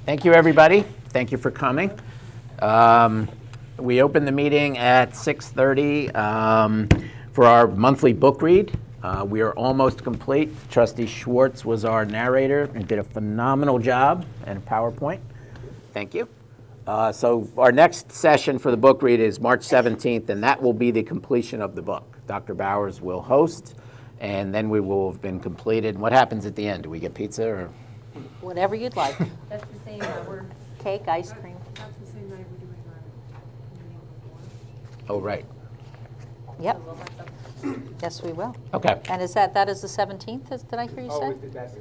Thank you, everybody. Thank you for coming. We opened the meeting at 6:30 for our monthly book read. We are almost complete. Trustee Schwartz was our narrator and did a phenomenal job and a PowerPoint. Thank you. So our next session for the book read is March 17th, and that will be the completion of the book. Dr. Bowers will host, and then we will have been completed. What happens at the end? Do we get pizza or? Whatever you'd like. That's the same hour. Cake, ice cream. That's the same night we're doing our meeting before. Oh, right. Yep. So we'll have some- Yes, we will. Okay. And that is the 17th, did I hear you say?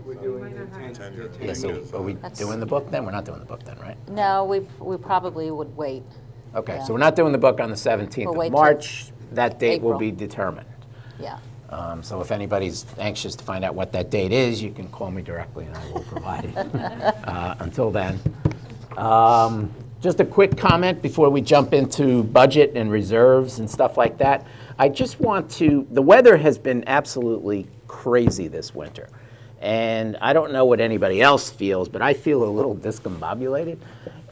We're doing the 10th. Yeah, so are we doing the book then? We're not doing the book then, right? No, we probably would wait. Okay, Yeah. so we're not doing the book on the 17th We'll of wait till March. That date will April. be determined. Yeah. So if anybody's anxious to find out what that date is, you can call me directly and I will provide it. Until then. Just a quick comment before we jump into budget and reserves and stuff like that. I just want to, the weather has been absolutely crazy this winter. And I don't know what anybody else feels, but I feel a little discombobulated.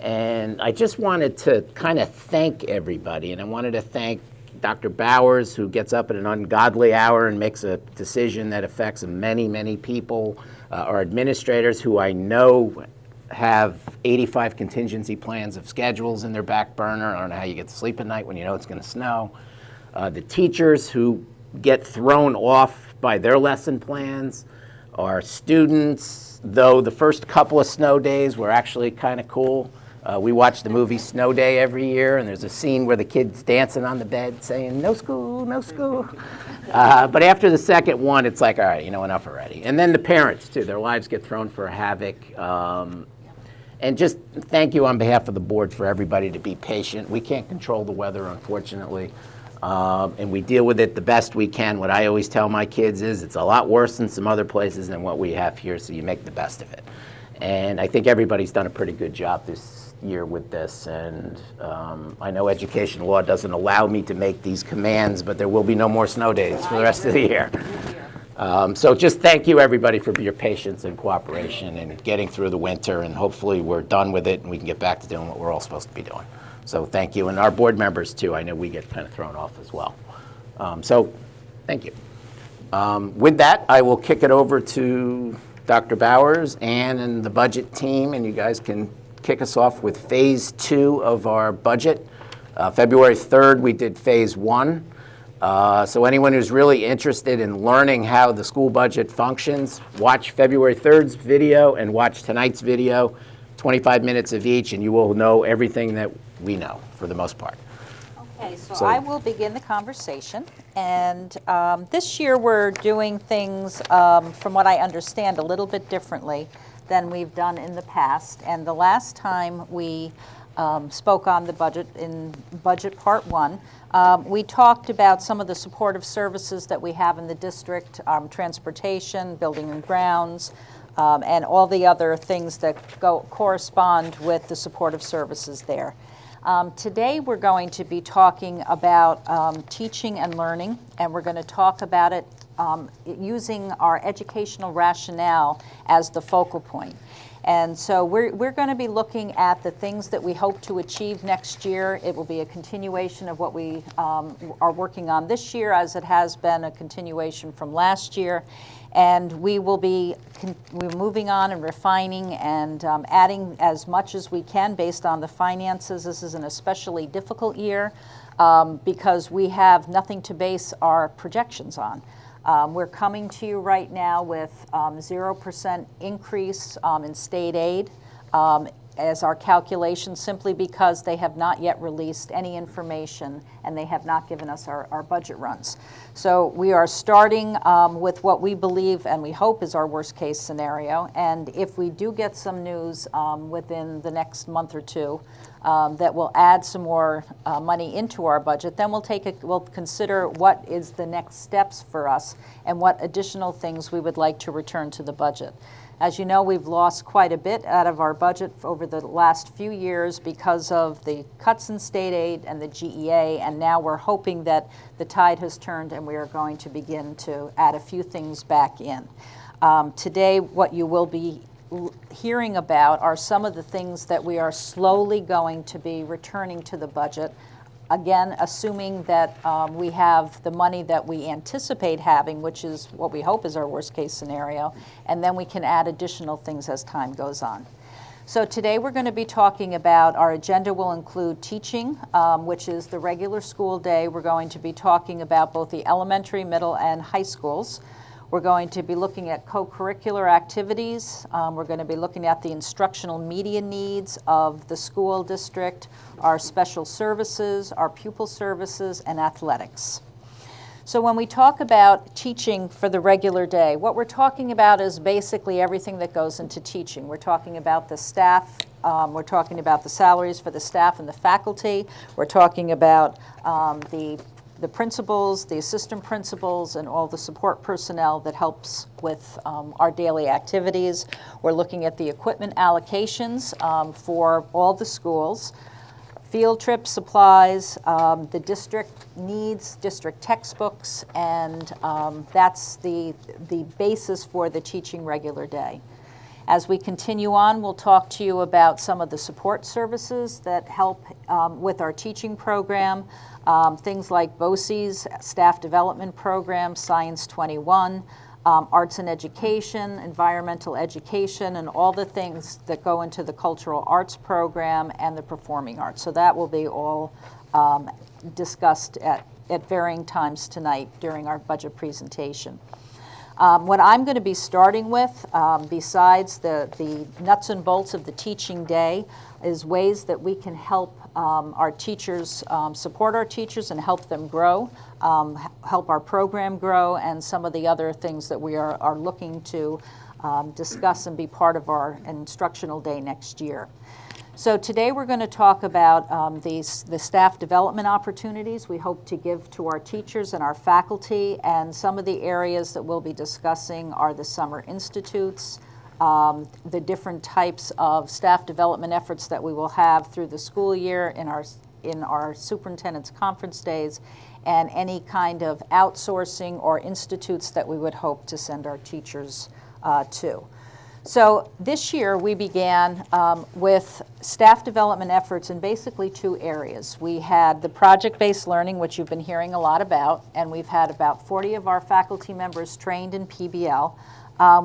And I just wanted to kind of thank everybody. And I wanted to thank Dr. Bowers, who gets up at an ungodly hour and makes a decision that affects many, many people, our administrators who I know have 85 contingency plans of schedules in their back burner. I don't know how you get to sleep at night when you know it's going to snow. The teachers who get thrown off by their lesson plans. Our students, though the first couple of snow days were actually kind of cool. We watch the movie Snow Day every year, and there's a scene where the kid's dancing on the bed saying, "No school, no school." But after the second one, it's like, all right, enough already. And then the parents, too. Their lives get thrown for a havoc. And just thank you on behalf of the board for everybody to be patient. We can't control the weather, unfortunately. And we deal with it the best we can. What I always tell my kids is it's a lot worse in some other places than what we have here, so you make the best of it. And I think everybody's done a pretty good job this year with this, and I know education law doesn't allow me to make these commands, but there will be no more snow days for the rest of the year. So just thank you, everybody, for your patience and cooperation and getting through the winter, and hopefully we're done with it and we can get back to doing what we're all supposed to be doing. So thank you, and our board members, too. I know we get kind of thrown off as well. So thank you. With that, I will kick it over to Dr. Bowers, Ann, and the budget team, and you guys can kick us off with phase 2 of our budget. February 3rd, we did phase 1. So anyone who's really interested in learning how the school budget functions, watch February 3rd's video and watch tonight's video, 25 minutes of each, and you will know everything that we know for the most part. Okay, so I will begin the conversation. And this year we're doing things, from what I understand, a little bit differently than we've done in the past. And the last time we spoke on the budget in Budget Part 1, we talked about some of the supportive services that we have in the district, transportation, building and grounds, and all the other things that correspond with the supportive services there. Today we're going to be talking about teaching and learning, and we're going to talk about it using our educational rationale as the focal point. And so we're going to be looking at the things that we hope to achieve next year. It will be a continuation of what we are working on this year, as it has been a continuation from last year. And we will be we're moving on and refining and adding as much as we can based on the finances. This is an especially difficult year because we have nothing to base our projections on. We're coming to you right now with 0% increase in state aid as our calculation, simply because they have not yet released any information and they have not given us our budget runs. So we are starting with what we believe and we hope is our worst case scenario. And if we do get some news within the next month or two that will add some more money into our budget, then we'll consider what is the next steps for us and what additional things we would like to return to the budget. As you know, we've lost quite a bit out of our budget over the last few years because of the cuts in state aid and the GEA, and now we're hoping that the tide has turned and we are going to begin to add a few things back in. Today, what you will be hearing about are some of the things that we are slowly going to be returning to the budget. Again, assuming that we have the money that we anticipate having, which is what we hope is our worst case scenario, and then we can add additional things as time goes on. So today we're going to be talking about, our agenda will include teaching, which is the regular school day. We're going to be talking about both the elementary, middle, and high schools. We're going to be looking at co-curricular activities. We're going to be looking at the instructional media needs of the school district, our special services, our pupil services, and athletics. So when we talk about teaching for the regular day, what we're talking about is basically everything that goes into teaching. We're talking about the staff, we're talking about the salaries for the staff and the faculty, we're talking about the principals, the assistant principals, and all the support personnel that helps with our daily activities. We're looking at the equipment allocations for all the schools, field trip supplies, the district needs, district textbooks, and that's the basis for the teaching regular day. As we continue on, we'll talk to you about some of the support services that help with our teaching program, things like BOCES, Staff Development Program, Science 21, arts and education, environmental education, and all the things that go into the cultural arts program and the performing arts. So that will be all discussed at varying times tonight during our budget presentation. What I'm going to be starting with, besides the nuts and bolts of the teaching day, is ways that we can help our teachers, support our teachers and help them grow, help our program grow, and some of the other things that we are looking to discuss and be part of our instructional day next year. So today we're going to talk about the staff development opportunities we hope to give to our teachers and our faculty, and some of the areas that we'll be discussing are the summer institutes, the different types of staff development efforts that we will have through the school year in our superintendent's conference days, and any kind of outsourcing or institutes that we would hope to send our teachers to. So this year we began with staff development efforts in basically two areas. We had the project-based learning, which you've been hearing a lot about, and we've had about 40 of our faculty members trained in PBL.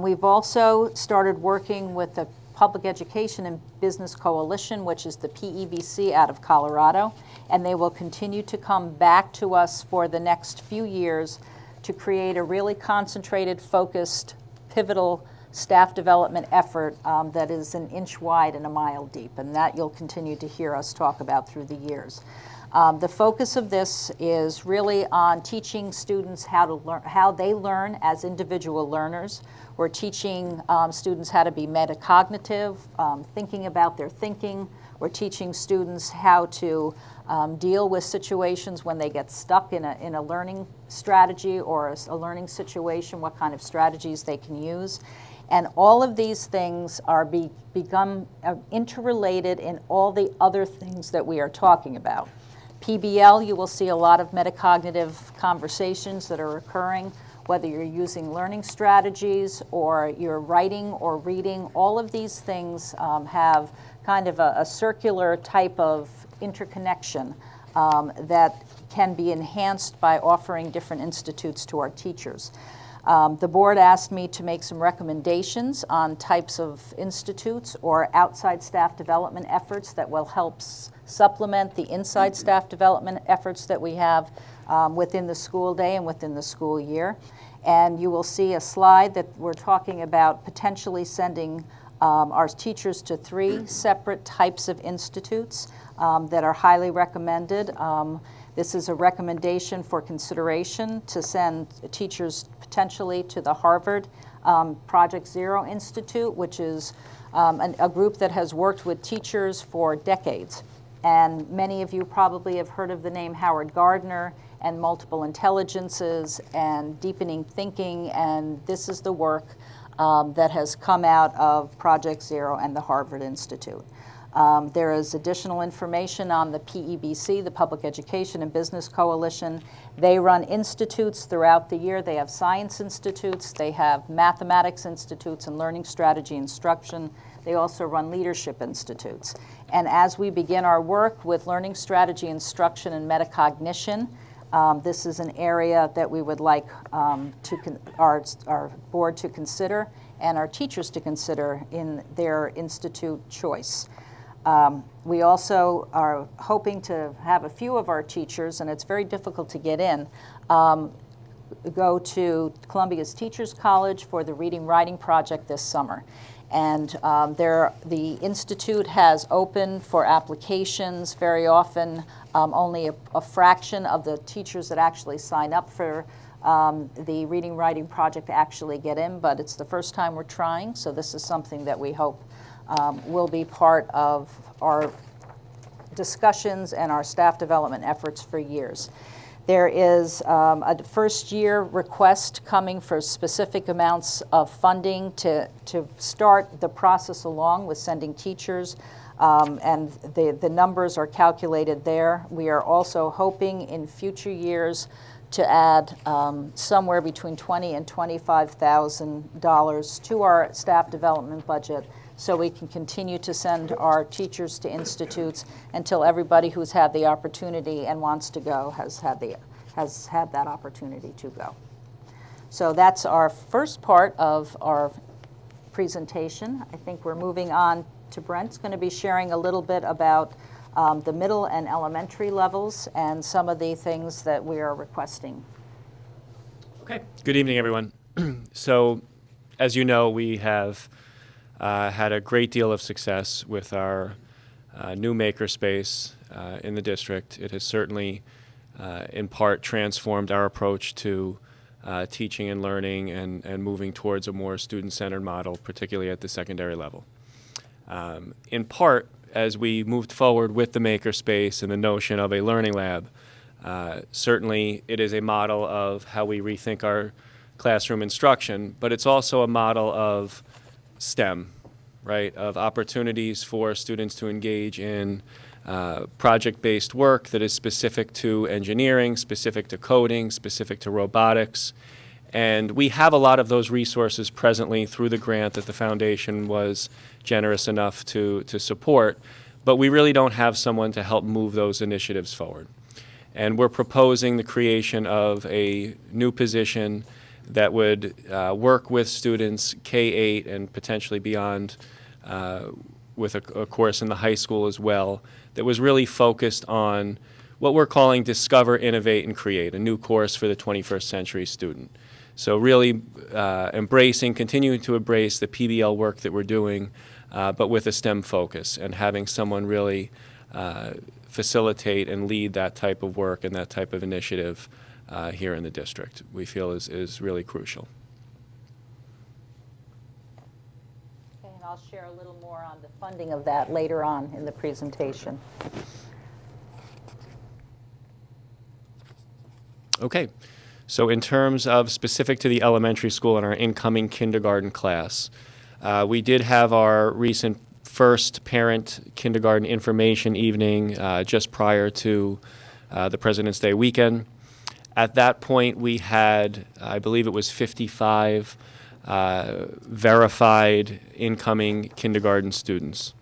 We've also started working with the Public Education and Business Coalition, which is the PEBC out of Colorado, and they will continue to come back to us for the next few years to create a really concentrated, focused, pivotal staff development effort that is an inch wide and a mile deep, and that you'll continue to hear us talk about through the years. The focus of this is really on teaching students how they learn as individual learners. We're teaching students how to be metacognitive, thinking about their thinking. We're teaching students how to deal with situations when they get stuck in a learning strategy or a learning situation, what kind of strategies they can use. And all of these things are become interrelated in all the other things that we are talking about. PBL, you will see a lot of metacognitive conversations that are occurring, whether you're using learning strategies or you're writing or reading. All of these things have kind of a circular type of interconnection that can be enhanced by offering different institutes to our teachers. The board asked me to make some recommendations on types of institutes or outside staff development efforts that will help supplement the inside staff development efforts that we have within the school day and within the school year. And you will see a slide that we're talking about potentially sending our teachers to 3 separate types of institutes that are highly recommended. This is a recommendation for consideration to send teachers potentially to the Harvard Project Zero Institute, which is a group that has worked with teachers for decades. And many of you probably have heard of the name Howard Gardner and multiple intelligences and deepening thinking, and this is the work that has come out of Project Zero and the Harvard Institute. There is additional information on the PEBC, the Public Education and Business Coalition. They run institutes throughout the year. They have science institutes, they have mathematics institutes and learning strategy instruction. They also run leadership institutes. And as we begin our work with learning strategy instruction and metacognition, this is an area that we would like our board to consider and our teachers to consider in their institute choice. We also are hoping to have a few of our teachers, and it's very difficult to get in, go to Columbia's Teachers College for the Reading Writing Project this summer. And the Institute has opened for applications. Very often, only a fraction of the teachers that actually sign up for the Reading Writing Project actually get in, but it's the first time we're trying, so this is something that we hope will be part of our discussions and our staff development efforts for years. There is a first-year request coming for specific amounts of funding to start the process along with sending teachers, and the numbers are calculated there. We are also hoping in future years to add somewhere between $20,000 and $25,000 to our staff development budget, so we can continue to send our teachers to institutes until everybody who's had the opportunity and wants to go has had that opportunity to go. So that's our first part of our presentation. I think we're moving on to Brent's going to be sharing a little bit about the middle and elementary levels and some of the things that we are requesting. Okay. Good evening, everyone. So, as you know, we have had a great deal of success with our new makerspace in the district. It has certainly, in part, transformed our approach to teaching and learning and moving towards a more student-centered model, particularly at the secondary level. In part, as we moved forward with the makerspace and the notion of a learning lab, certainly it is a model of how we rethink our classroom instruction, but it's also a model of STEM, right, of opportunities for students to engage in project-based work that is specific to engineering, specific to coding, specific to robotics. And we have a lot of those resources presently through the grant that the foundation was generous enough to support, but we really don't have someone to help move those initiatives forward. And we're proposing the creation of a new position that would work with students K-8 and potentially beyond with a course in the high school as well that was really focused on what we're calling Discover, Innovate, and Create, a new course for the 21st century student. So really continuing to embrace the PBL work that we're doing, but with a STEM focus and having someone really facilitate and lead that type of work and that type of initiative here in the district, we feel is really crucial. Okay, and I'll share a little more on the funding of that later on in the presentation. Okay, so in terms of specific to the elementary school and our incoming kindergarten class, we did have our recent first parent kindergarten information evening just prior to the President's Day weekend. At that point, we had, I believe it was 55 verified incoming kindergarten students.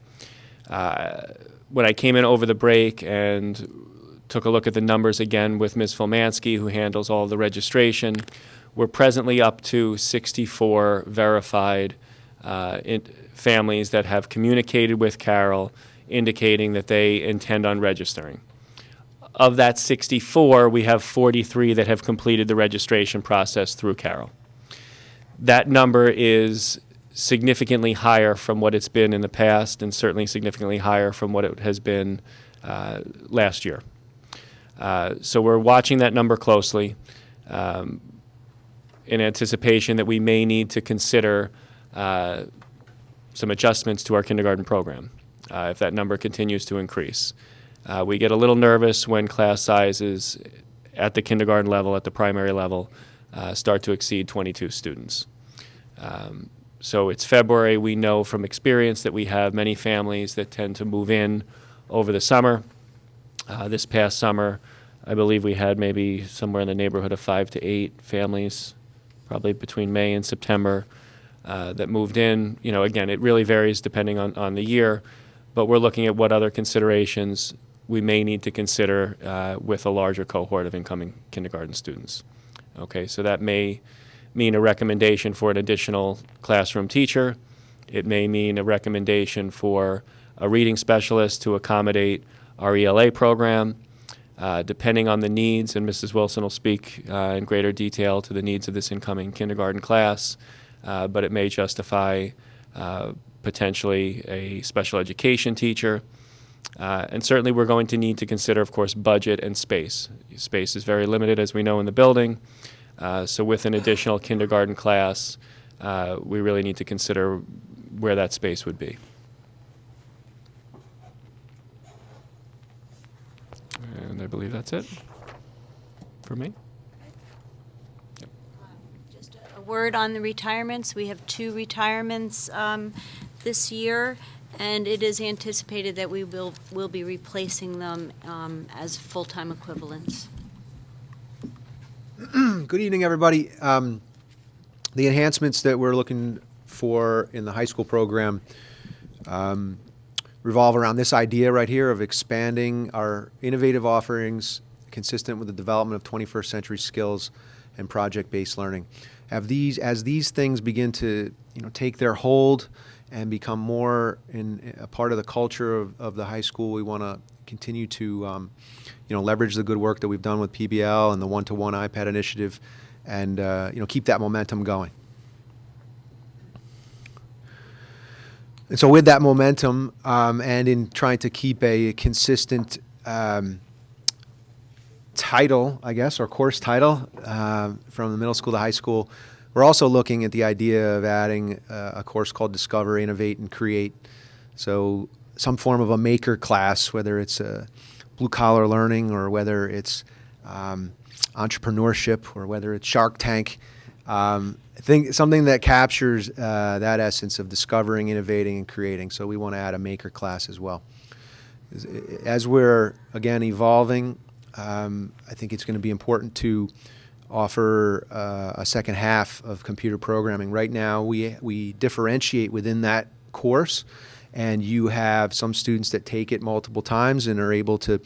When I came in over the break and took a look at the numbers again with Ms. Filmansky, who handles all the registration, we're presently up to 64 verified families that have communicated with Carol, indicating that they intend on registering. Of that 64, we have 43 that have completed the registration process through Carol. That number is significantly higher from what it's been in the past and certainly significantly higher from what it has been last year. So we're watching that number closely in anticipation that we may need to consider some adjustments to our kindergarten program if that number continues to increase. We get a little nervous when class sizes at the kindergarten level, at the primary level, start to exceed 22 students. So it's February. We know from experience that we have many families that tend to move in over the summer. This past summer, I believe we had maybe somewhere in the neighborhood of 5 to 8 families, probably between May and September, that moved in. You know, again, it really varies depending on the year, but we're looking at what other considerations we may need to consider with a larger cohort of incoming kindergarten students. Okay, so that may mean a recommendation for an additional classroom teacher. It may mean a recommendation for a reading specialist to accommodate our ELA program, depending on the needs, and Mrs. Wilson will speak in greater detail to the needs of this incoming kindergarten class, but it may justify potentially a special education teacher. And certainly we're going to need to consider, of course, budget and space. Space is very limited, as we know, in the building. So with an additional kindergarten class, we really need to consider where that space would be. And I believe that's it for me. Just a word on the retirements. We have 2 retirements this year, and it is anticipated that we will be replacing them as full-time equivalents. Good evening, everybody. The enhancements that we're looking for in the high school program revolve around this idea right here of expanding our innovative offerings consistent with the development of 21st century skills and project-based learning. As these things begin to take their hold and become more in a part of the culture of the high school, we want to continue to leverage the good work that we've done with PBL and the one-to-one iPad initiative, and keep that momentum going. And so with that momentum, and in trying to keep a consistent title, I guess, or course title from the middle school to high school, we're also looking at the idea of adding a course called Discover, Innovate, and Create. So some form of a maker class, whether it's blue-collar learning or whether it's entrepreneurship or whether it's Shark Tank. Something that captures that essence of discovering, innovating, and creating. So we want to add a maker class as well. As we're, again, evolving, I think it's going to be important to offer a second half of computer programming. Right now, we differentiate within that course, and you have some students that take it multiple times and are able to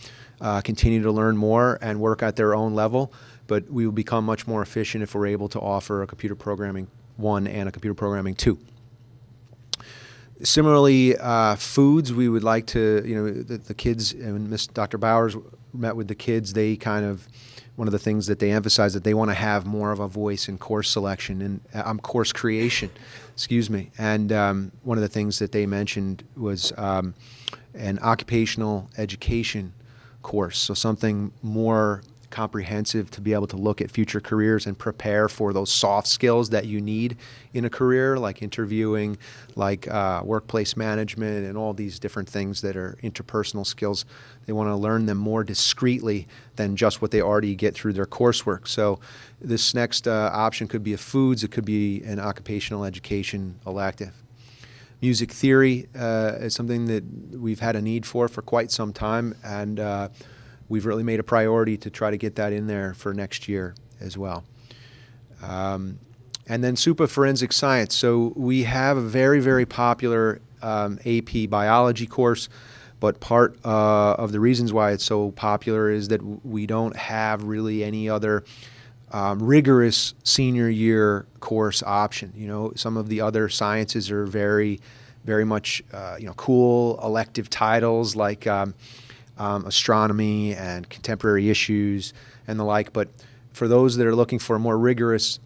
continue to learn more and work at their own level. But we will become much more efficient if we're able to offer a computer programming 1 and a computer programming 2. Similarly, foods, we would like to, the kids, and Dr. Bowers met with the kids, one of the things that they emphasize that they want to have more of a voice in course selection and course creation, And one of the things that they mentioned was an occupational education course, so something more comprehensive to be able to look at future careers and prepare for those soft skills that you need in a career, like interviewing, like workplace management, and all these different things that are interpersonal skills. They want to learn them more discreetly than just what they already get through their coursework. So this next option could be a foods, it could be an occupational education elective. Music theory is something that we've had a need for quite some time, and we've really made a priority to try to get that in there for next year as well. And then SUPA Forensic Science. So we have a very, very popular AP biology course, but part of the reasons why it's so popular is that we don't have really any other rigorous senior year course option. Some of the other sciences are very, very much cool elective titles like astronomy and contemporary issues and the like. But for those that are looking for a more rigorous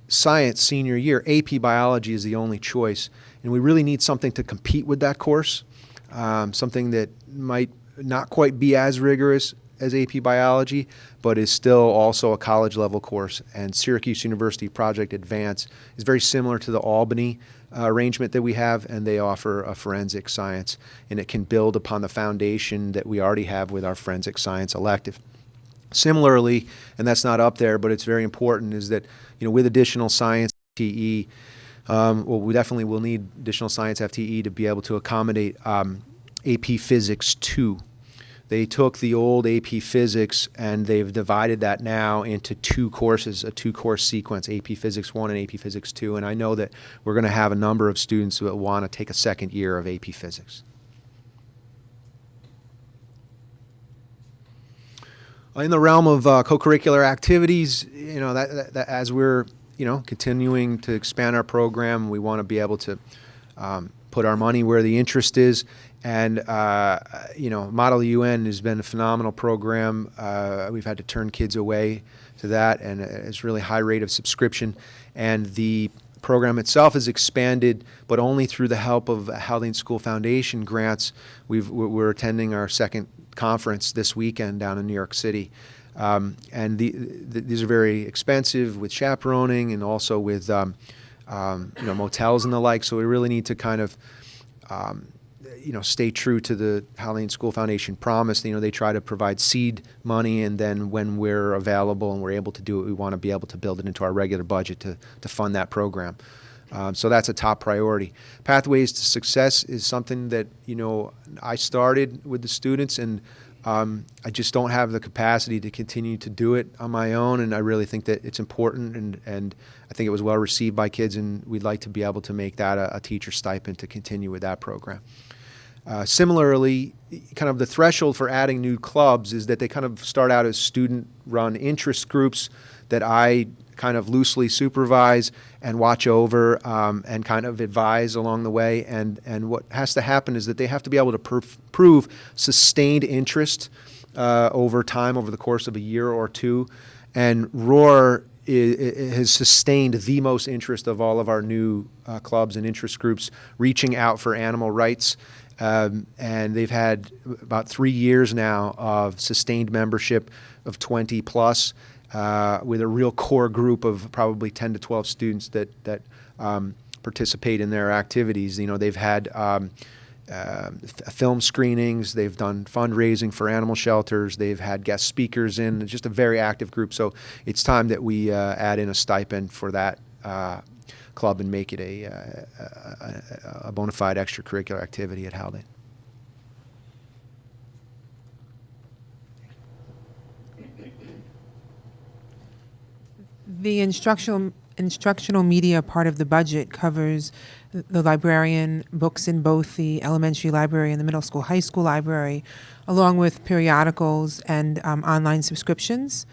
science senior year, AP biology is the only choice. And we really need something to compete with that course, something that might not quite be as rigorous as AP biology, but is still also a college level course. And Syracuse University Project Advance is very similar to the Albany arrangement that we have, and they offer a forensic science, and it can build upon the foundation that we already have with our forensic science elective. Similarly, and that's not up there, but it's very important, is that with additional science TE, Well, we definitely will need additional science FTE to be able to accommodate AP Physics 2. They took the old AP Physics and they've divided that now into 2 courses, a 2-course sequence, AP Physics 1 and AP Physics 2. And I know that we're going to have a number of students that want to take a second year of AP Physics. In the realm of co-curricular activities, you know, that as we're, you know, continuing to expand our program, we want to be able to put our money where the interest is. And, you know, Model UN has been a phenomenal program. We've had to turn kids away to that, and it's really high rate of subscription. And the program itself has expanded, but only through the help of Haldane School Foundation grants. We're attending our second conference this weekend down in New York City. And these are very expensive with chaperoning and also with you know, motels and the like. So we really need to kind of you know, stay true to the Haldane School Foundation promise. You know, they try to provide seed money, and then when we're available and we're able to do it, we want to be able to build it into our regular budget to fund that program. So that's a top priority. Pathways to Success is something that, you know, I started with the students, and I just don't have the capacity to continue to do it on my own, and I really think that it's important, and I think it was well received by kids, and we'd like to be able to make that a teacher stipend to continue with that program. Similarly, kind of the threshold for adding new clubs is that they kind of start out as student-run interest groups that I kind of loosely supervise and watch over and kind of advise along the way. And what has to happen is that they have to be able to prove sustained interest over time, over the course of a year or two. And ROAR has sustained the most interest of all of our new clubs and interest groups, reaching out for animal rights. And they've had about 3 years now of sustained membership of 20 plus, with a real core group of probably 10 to 12 students that participate in their activities. You know, they've had film screenings, they've done fundraising for animal shelters, they've had guest speakers in, just a very active group. So it's time that we add in a stipend for that club and make it a bona fide extracurricular activity at Haldane. The instructional media part of the budget covers the librarian, books in both the elementary library and the middle school, high school library, along with periodicals and online subscriptions.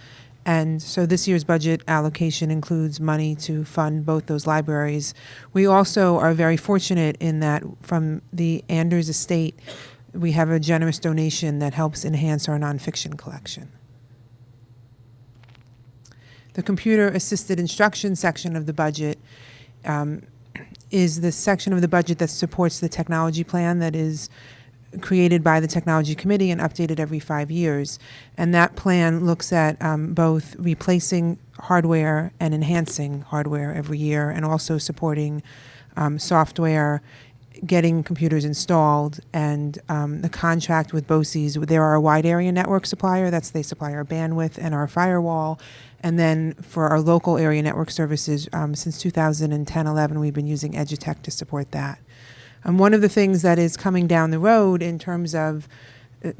And so this year's budget allocation includes money to fund both those libraries. We also are very fortunate in that from the Anders estate, we have a generous donation that helps enhance our nonfiction collection. The computer-assisted instruction section of the budget is the section of the budget that supports the technology plan that is created by the Technology Committee and updated every 5 years. And that plan looks at both replacing hardware and enhancing hardware every year, and also supporting software, getting computers installed, and the contract with BOCES. They are a wide area network supplier. They supply our bandwidth and our firewall. And then for our local area network services, since 2010-11, we've been using Edutech to support that. One of the things that is coming down the road in terms of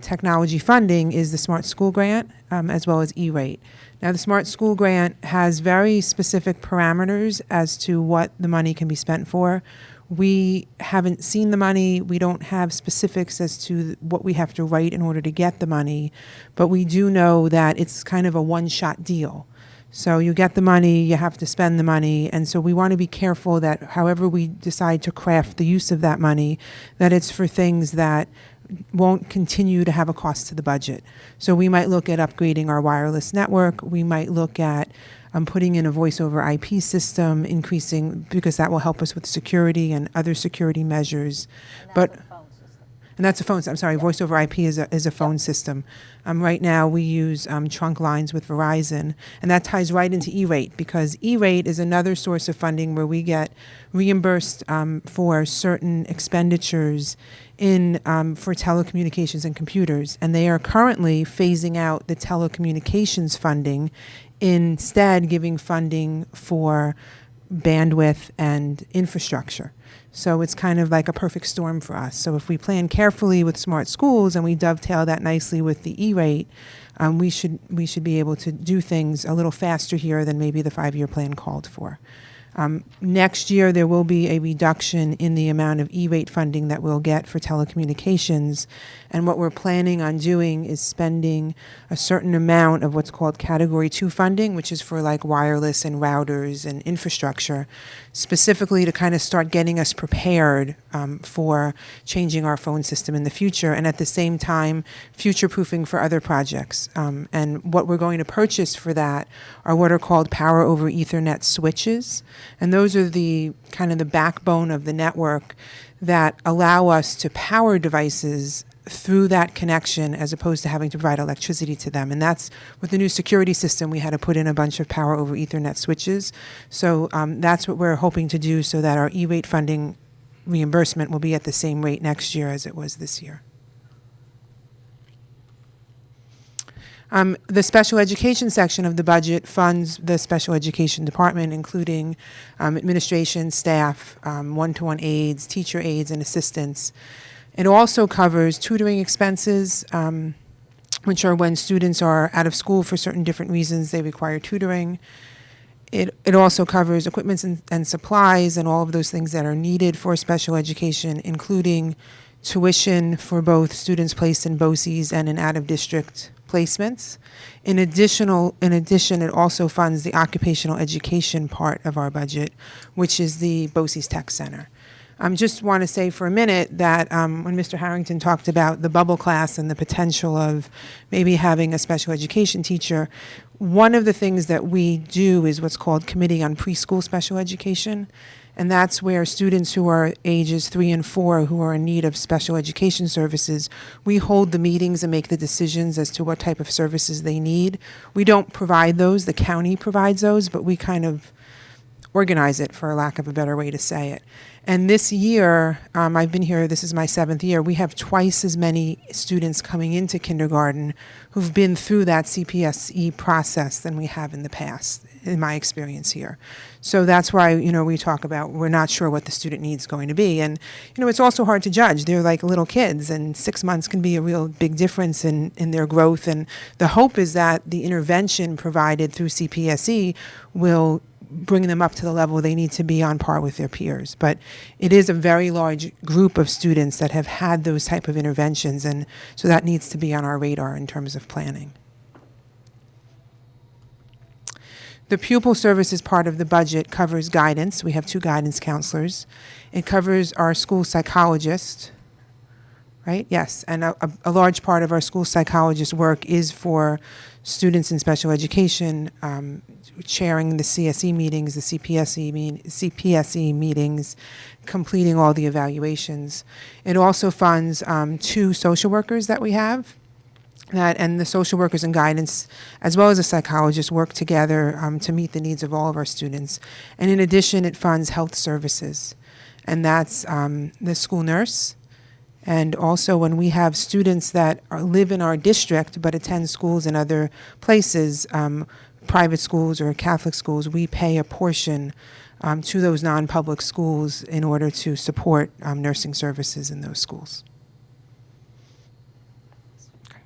technology funding is the Smart School Grant, as well as E-Rate. Now, the Smart School Grant has very specific parameters as to what the money can be spent for. We haven't seen the money. We don't have specifics as to what we have to write in order to get the money, but we do know that it's kind of a one-shot deal. So you get the money, you have to spend the money, and so we want to be careful that however we decide to craft the use of that money, that it's for things that won't continue to have a cost to the budget. So we might look at upgrading our wireless network. We might look at putting in a voice over IP system, increasing, because that will help us with security and other security measures. And that's a phone system. I'm sorry, voice over IP is a phone system. Right now we use trunk lines with Verizon, and that ties right into E-Rate, because E-Rate is another source of funding where we get reimbursed for certain expenditures for telecommunications and computers, and they are currently phasing out the telecommunications funding, instead giving funding for bandwidth, and infrastructure. So it's kind of like a perfect storm for us. So if we plan carefully with smart schools and we dovetail that nicely with the E-rate, we should be able to do things a little faster here than maybe the 5-year plan called for. Next year, there will be a reduction in the amount of E-rate funding that we'll get for telecommunications. And what we're planning on doing is spending a certain amount of what's called Category 2 funding, which is for like wireless and routers and infrastructure, specifically to kind of start getting us prepared for changing our phone system in the future, and at the same time, future-proofing for other projects. And what we're going to purchase for that are what are called Power over Ethernet switches. And those are the kind of the backbone of the network that allow us to power devices through that connection as opposed to having to provide electricity to them. And that's with the new security system, we had to put in a bunch of Power over Ethernet switches. So that's what we're hoping to do so that our E-rate funding reimbursement will be at the same rate next year as it was this year. The special education section of the budget funds the special education department, including administration, staff, one-to-one aides, teacher aides, and assistants. It also covers tutoring expenses, which are when students are out of school for certain different reasons they require tutoring. It also covers equipment and supplies and all of those things that are needed for special education, including tuition for both students placed in BOCES and in out-of-district placements. In addition, it also funds the occupational education part of our budget, which is the BOCES Tech Center. Just want to say for a minute that when Mr. Harrington talked about the bubble class and the potential of maybe having a special education teacher, one of the things that we do is what's called Committee on Preschool Special Education. And that's where students who are ages 3 and 4 who are in need of special education services, we hold the meetings and make the decisions as to what type of services they need. We don't provide those, the county provides those, but we kind of organize it, for lack of a better way to say it. And this year, I've been here, this is my 7th year, we have twice as many students coming into kindergarten who've been through that CPSE process than we have in the past, in my experience here. So that's why, we talk about we're not sure what the student need's going to be. And, it's also hard to judge. They're like little kids, and 6 months can be a real big difference in their growth. And the hope is that the intervention provided through CPSE will bring them up to the level they need to be on par with their peers. But it is a very large group of students that have had those type of interventions, and so that needs to be on our radar in terms of planning. The pupil services part of the budget covers guidance. We have 2 guidance counselors. It covers our school psychologist, right? Yes, and a large part of our school psychologist work is for students in special education, chairing the CSE meetings, the CPSE meetings, completing all the evaluations. It also funds 2 social workers that we have, and the social workers and guidance, as well as the psychologists, work together to meet the needs of all of our students. And in addition, it funds health services, and that's the school nurse. And also when we have students that live in our district but attend schools in other places, private schools or Catholic schools, we pay a portion to those non-public schools in order to support nursing services in those schools. Okay.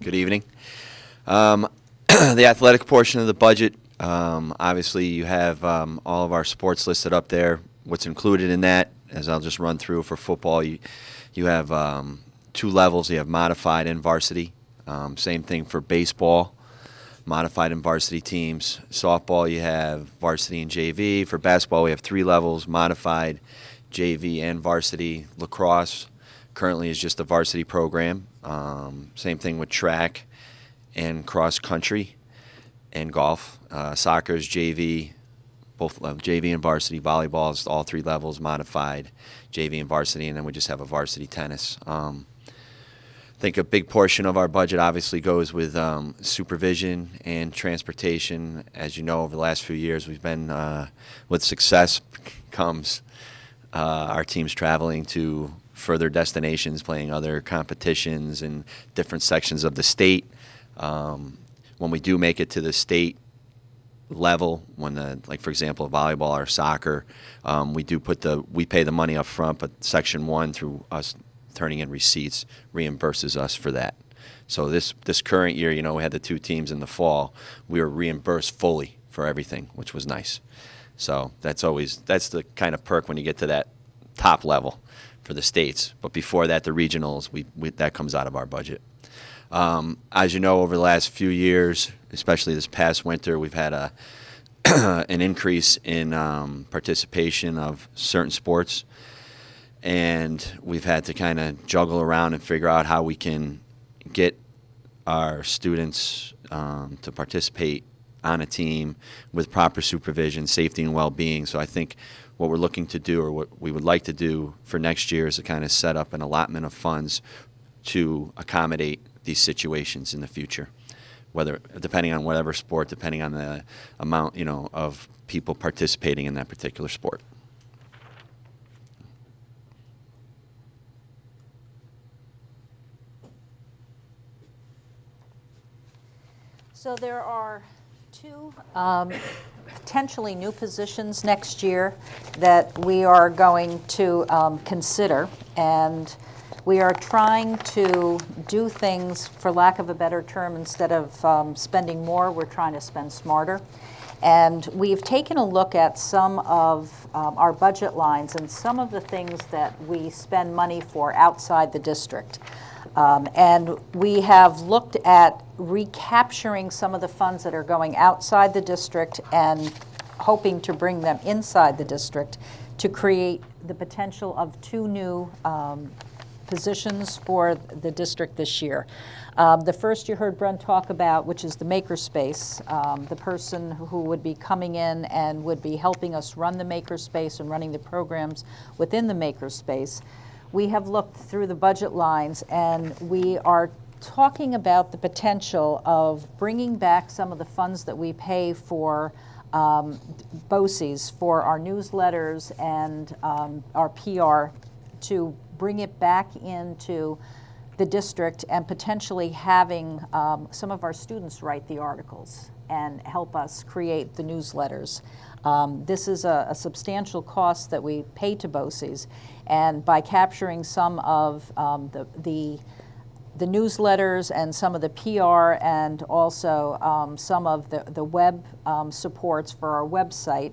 Good evening. The athletic portion of the budget, obviously you have all of our sports listed up there. What's included in that, as I'll just run through for football, you have 2 levels. You have modified and varsity. Same thing for baseball, modified and varsity teams. Softball, you have varsity and JV. For basketball, we have 3 levels, modified, JV, and varsity. Lacrosse currently is just a varsity program. Same thing with track and cross country and golf. Soccer is JV, both JV and varsity. Volleyball is all 3 levels, modified, JV and varsity, and then we just have a varsity tennis. I think a big portion of our budget obviously goes with supervision and transportation. As you know, over the last few years, we've been, with success comes our teams traveling to further destinations, playing other competitions in different sections of the state. When we do make it to the state level, like for example volleyball or soccer, we pay the money up front, but Section 1 through us turning in receipts reimburses us for that. So this current year, we had the 2 teams in the fall. We were reimbursed fully for everything, which was nice. So that's the kind of perk when you get to that top level for the states. But before that, the regionals, that comes out of our budget. As you know, over the last few years, especially this past winter, we've had an increase in participation of certain sports, and we've had to kind of juggle around and figure out how we can get our students to participate on a team with proper supervision, safety, and well-being. So I think what we're looking to do, or what we would like to do for next year, is to kind of set up an allotment of funds to accommodate these situations in the future, depending on whatever sport, depending on the amount, of people participating in that particular sport. So there are 2 potentially new positions next year that we are going to consider, and we are trying to do things, for lack of a better term, instead of spending more, we're trying to spend smarter. And we've taken a look at some of our budget lines and some of the things that we spend money for outside the district. And we have looked at recapturing some of the funds that are going outside the district and hoping to bring them inside the district to create the potential of 2 new positions for the district this year. The first you heard Brent talk about, which is the makerspace, the person who would be coming in and would be helping us run the makerspace and running the programs within the makerspace. We have looked through the budget lines, and we are talking about the potential of bringing back some of the funds that we pay for BOCES, for our newsletters and our PR, to bring it back into the district and potentially having some of our students write the articles and help us create the newsletters. This is a substantial cost that we pay to BOCES, and by capturing some of the newsletters and some of the PR and also some of the web supports for our website,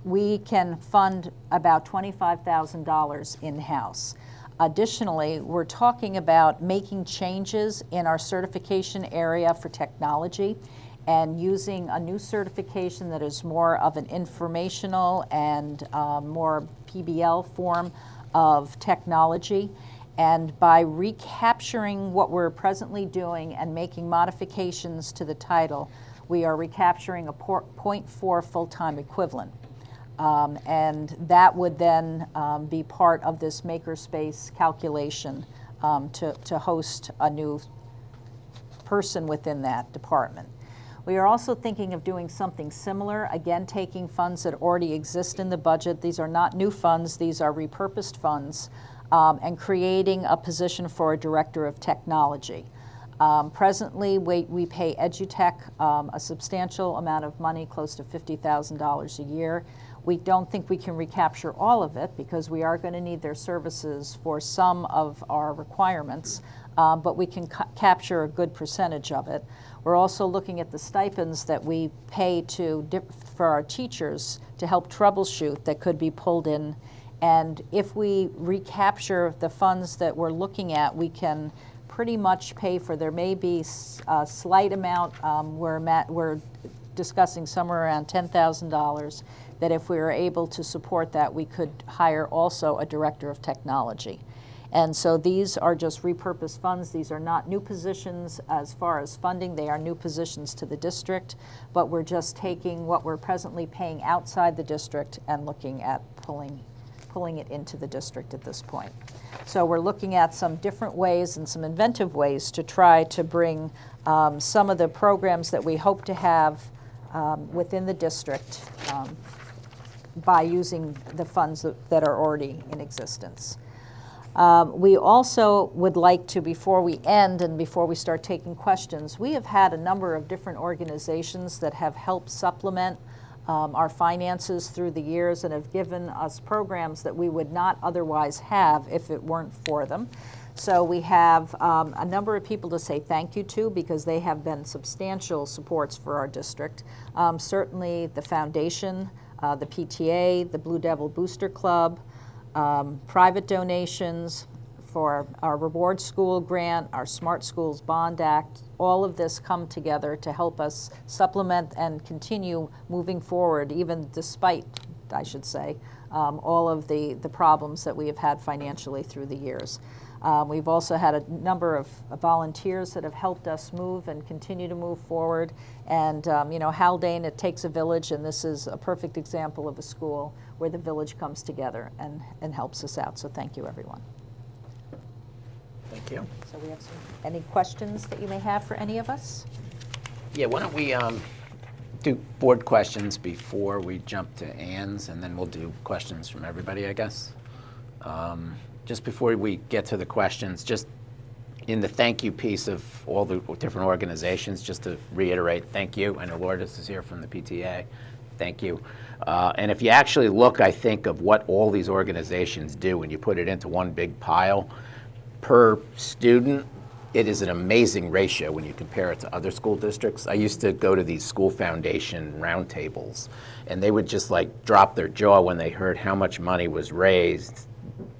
we can fund about $25,000 in-house. Additionally, we're talking about making changes in our certification area for technology and using a new certification that is more of an informational and more PBL form of technology. And by recapturing what we're presently doing and making modifications to the title, we are recapturing a 0.4 full-time equivalent. And that would then be part of this makerspace calculation to host a new person within that department. We are also thinking of doing something similar, again, taking funds that already exist in the budget. These are not new funds, these are repurposed funds, and creating a position for a director of technology. Presently, we pay Edutech a substantial amount of money, close to $50,000 a year. We don't think we can recapture all of it because we are going to need their services for some of our requirements, but we can capture a good percentage of it. We're also looking at the stipends that we pay for our teachers to help troubleshoot that could be pulled in. And if we recapture the funds that we're looking at, we can pretty much pay for, there may be a slight amount, we're discussing somewhere around $10,000, that if we were able to support that, we could hire also a director of technology. And so these are just repurposed funds. These are not new positions as far as funding. They are new positions to the district, but we're just taking what we're presently paying outside the district and looking at pulling it into the district at this point. So we're looking at some different ways and some inventive ways to try to bring some of the programs that we hope to have within the district by using the funds that are already in existence. We also would like to, before we end and before we start taking questions, we have had a number of different organizations that have helped supplement our finances through the years and have given us programs that we would not otherwise have if it weren't for them. So we have a number of people to say thank you to because they have been substantial supports for our district. Certainly the foundation, the PTA, the Blue Devil Booster Club, private donations for our Reward School grant, our Smart Schools Bond Act, all of this come together to help us supplement and continue moving forward, even despite, I should say, all of the problems that we have had financially through the years. We've also had a number of volunteers that have helped us move and continue to move forward. And, Haldane, it takes a village, and this is a perfect example of a school where the village comes together and helps us out. So thank you, everyone. Thank you. So we have any questions that you may have for any of us? Yeah, why don't we do board questions before we jump to Ann's, and then we'll do questions from everybody, I guess. Just before we get to the questions, just in the thank you piece of all the different organizations, just to reiterate, thank you. I know Lourdes is here from the PTA. Thank you. And if you actually look, I think, of what all these organizations do, and you put it into one big pile, per student, it is an amazing ratio when you compare it to other school districts. I used to go to these school foundation roundtables, and they would just like drop their jaw when they heard how much money was raised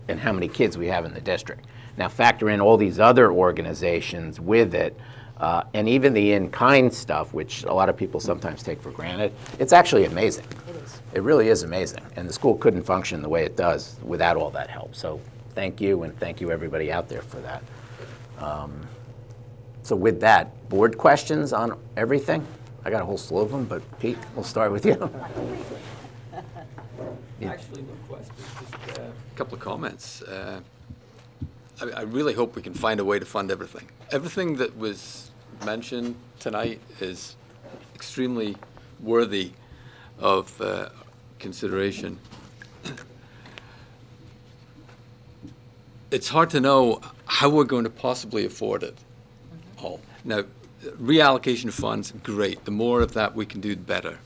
and how many kids we have in the district. Now factor in all these other organizations with it, and even the in-kind stuff, which a lot of people sometimes take for granted. It's actually amazing. It is. It really is amazing. And the school couldn't function the way it does without all that help. So thank you, and thank you everybody out there for that. So with that, board questions on everything? I got a whole slew of them, but Pete, we'll start with you. Actually, no questions, just a couple of comments. I really hope we can find a way to fund everything. Everything that was mentioned tonight is extremely worthy of consideration. It's hard to know how we're going to possibly afford it all. Now, reallocation of funds, great. The more of that we can do, the better.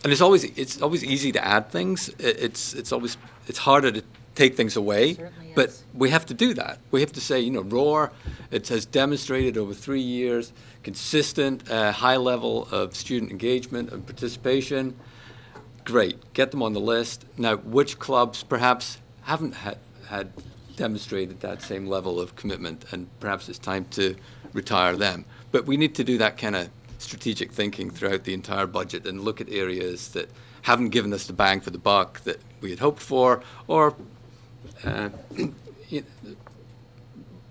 And it's always easy to add things. It's harder to take things away. But we have to do that. We have to say, ROAR, it has demonstrated over 3 years consistent high level of student engagement and participation. Great, get them on the list. Now, which clubs perhaps haven't had demonstrated that same level of commitment, and perhaps it's time to retire them. But we need to do that kind of strategic thinking throughout the entire budget and look at areas that haven't given us the bang for the buck that we had hoped for, or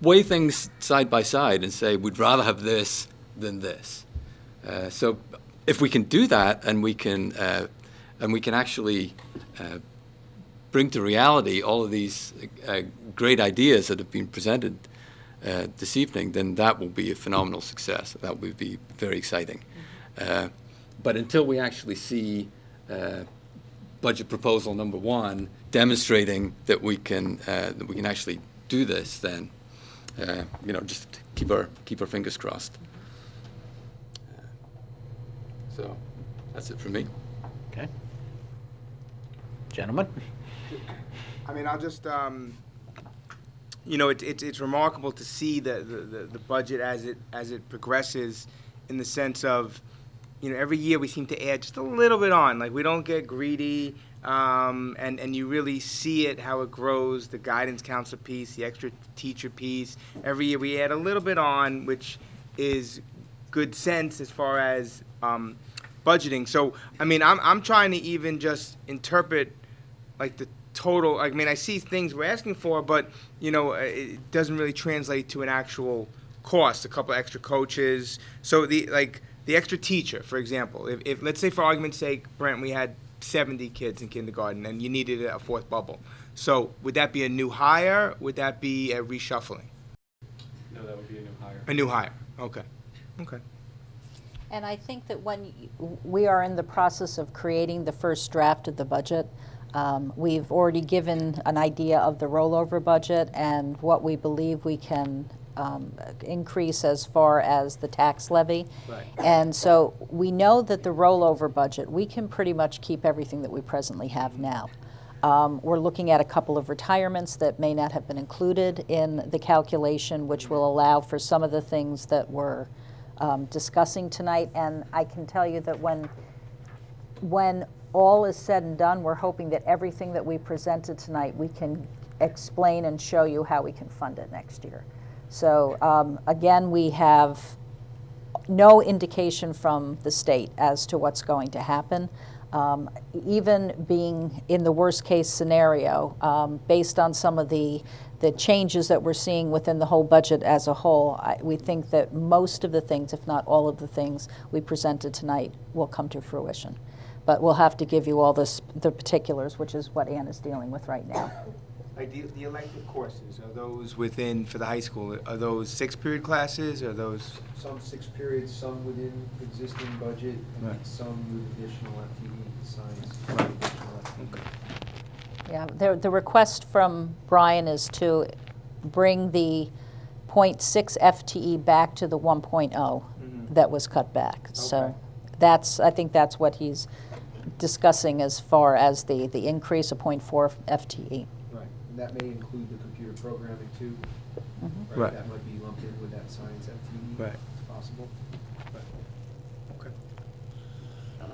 weigh things side by side and say we'd rather have this than this. So if we can do that, and we can actually bring to reality all of these great ideas that have been presented this evening, then that will be a phenomenal success. That will be very exciting. But until we actually see budget proposal number 1 demonstrating that we can actually do this, then just keep our fingers crossed. So that's it for me. Okay. Gentlemen? I mean, I'll just, it's remarkable to see the budget as it progresses, in the sense of, every year we seem to add just a little bit on. Like, we don't get greedy, and you really see it, how it grows, the guidance counselor piece, the extra teacher piece. Every year we add a little bit on, which is good sense as far as budgeting. So, I mean, I'm trying to even just interpret, like, the total. I mean, I see things we're asking for, but it doesn't really translate to an actual cost. A couple of extra coaches. So the extra teacher, for example, if let's say, for argument's sake, Brent, we had 70 kids in kindergarten and you needed a 4th bubble. So would that be a new hire? Would that be a reshuffling? No, that would be a new hire. A new hire. Okay. And I think that when we are in the process of creating the first draft of the budget, We've already given an idea of the rollover budget and what we believe we can increase as far as the tax levy. Right. And so we know that the rollover budget, we can pretty much keep everything that we presently have now. We're looking at a couple of retirements that may not have been included in the calculation, which will allow for some of the things that we're discussing tonight. And I can tell you that when all is said and done, we're hoping that everything that we presented tonight, we can explain and show you how we can fund it next year. So again, we have no indication from the state as to what's going to happen. Even being in the worst case scenario, based on some of the changes that we're seeing within the whole budget as a whole, we think that most of the things, if not all of the things we presented tonight, will come to fruition. But we'll have to give you all the particulars, which is what Ann is dealing with right now. Like the elective courses, are those within, for the high school, are those 6-period classes, or those? Some 6 periods, some within existing budget, and Right. some with additional FTE science. Right. Additional FTE. Yeah, the request from Brian is to bring the 0.6 FTE back to the 1.0 that was cut back. So I think that's what he's discussing as far as the increase of 0.4 FTE. Right, and that may include the computer programming too. Right. That might be lumped in with that science FTE. Right. It's possible. Okay.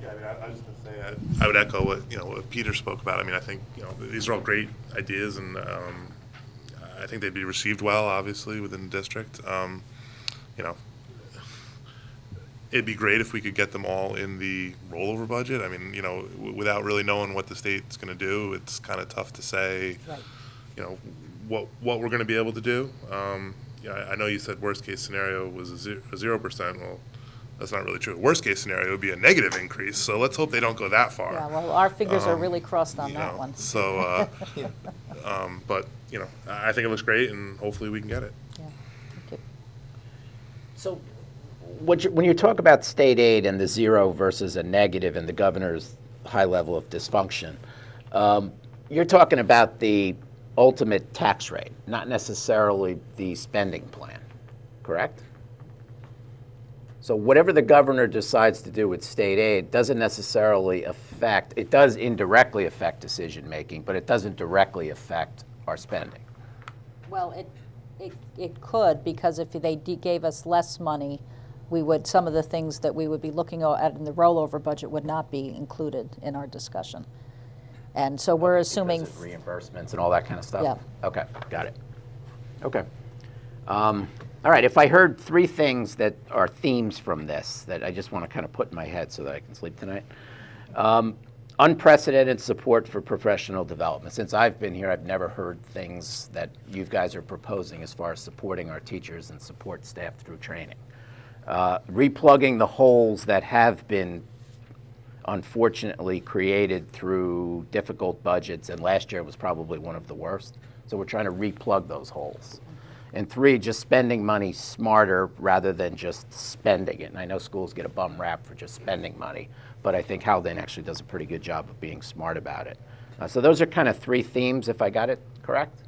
Yeah, I mean, I was just gonna say, I would echo what Peter spoke about. I mean, I think these are all great ideas, and I think they'd be received well, obviously, within the district. It'd be great if we could get them all in the rollover budget. I mean, without really knowing what the state's going to do, it's kind of tough to say, Right. what we're going to be able to do. I know you said worst case scenario was a 0%. Well, that's not really true. Worst case scenario would be a negative increase. So let's hope they don't go that far. Yeah, well, our fingers are really crossed on that one. So, but I think it looks great, and hopefully we can get it. Yeah. Okay. So when you talk about state aid and the 0 versus a negative and the governor's high level of dysfunction, you're talking about the ultimate tax rate, not necessarily the spending plan, correct? So whatever the governor decides to do with state aid doesn't necessarily affect, it does indirectly affect decision-making, but it doesn't directly affect our spending. Well, it could, because if they gave us less money, some of the things that we would be looking at in the rollover budget would not be included in our discussion. And so we're assuming. Because of reimbursements and all that kind of stuff? Yeah. Okay, got it. Okay. All right, if I heard 3 things that are themes from this that I just want to kind of put in my head so that I can sleep tonight. Unprecedented support for professional development. Since I've been here, I've never heard things that you guys are proposing as far as supporting our teachers and support staff through training. Replugging the holes that have been unfortunately created through difficult budgets, and last year was probably one of the worst. So we're trying to replug those holes. And 3, just spending money smarter rather than just spending it. And I know schools get a bum rap for just spending money, but I think Haldane actually does a pretty good job of being smart about it. So those are kind of 3 themes, if I got it correct.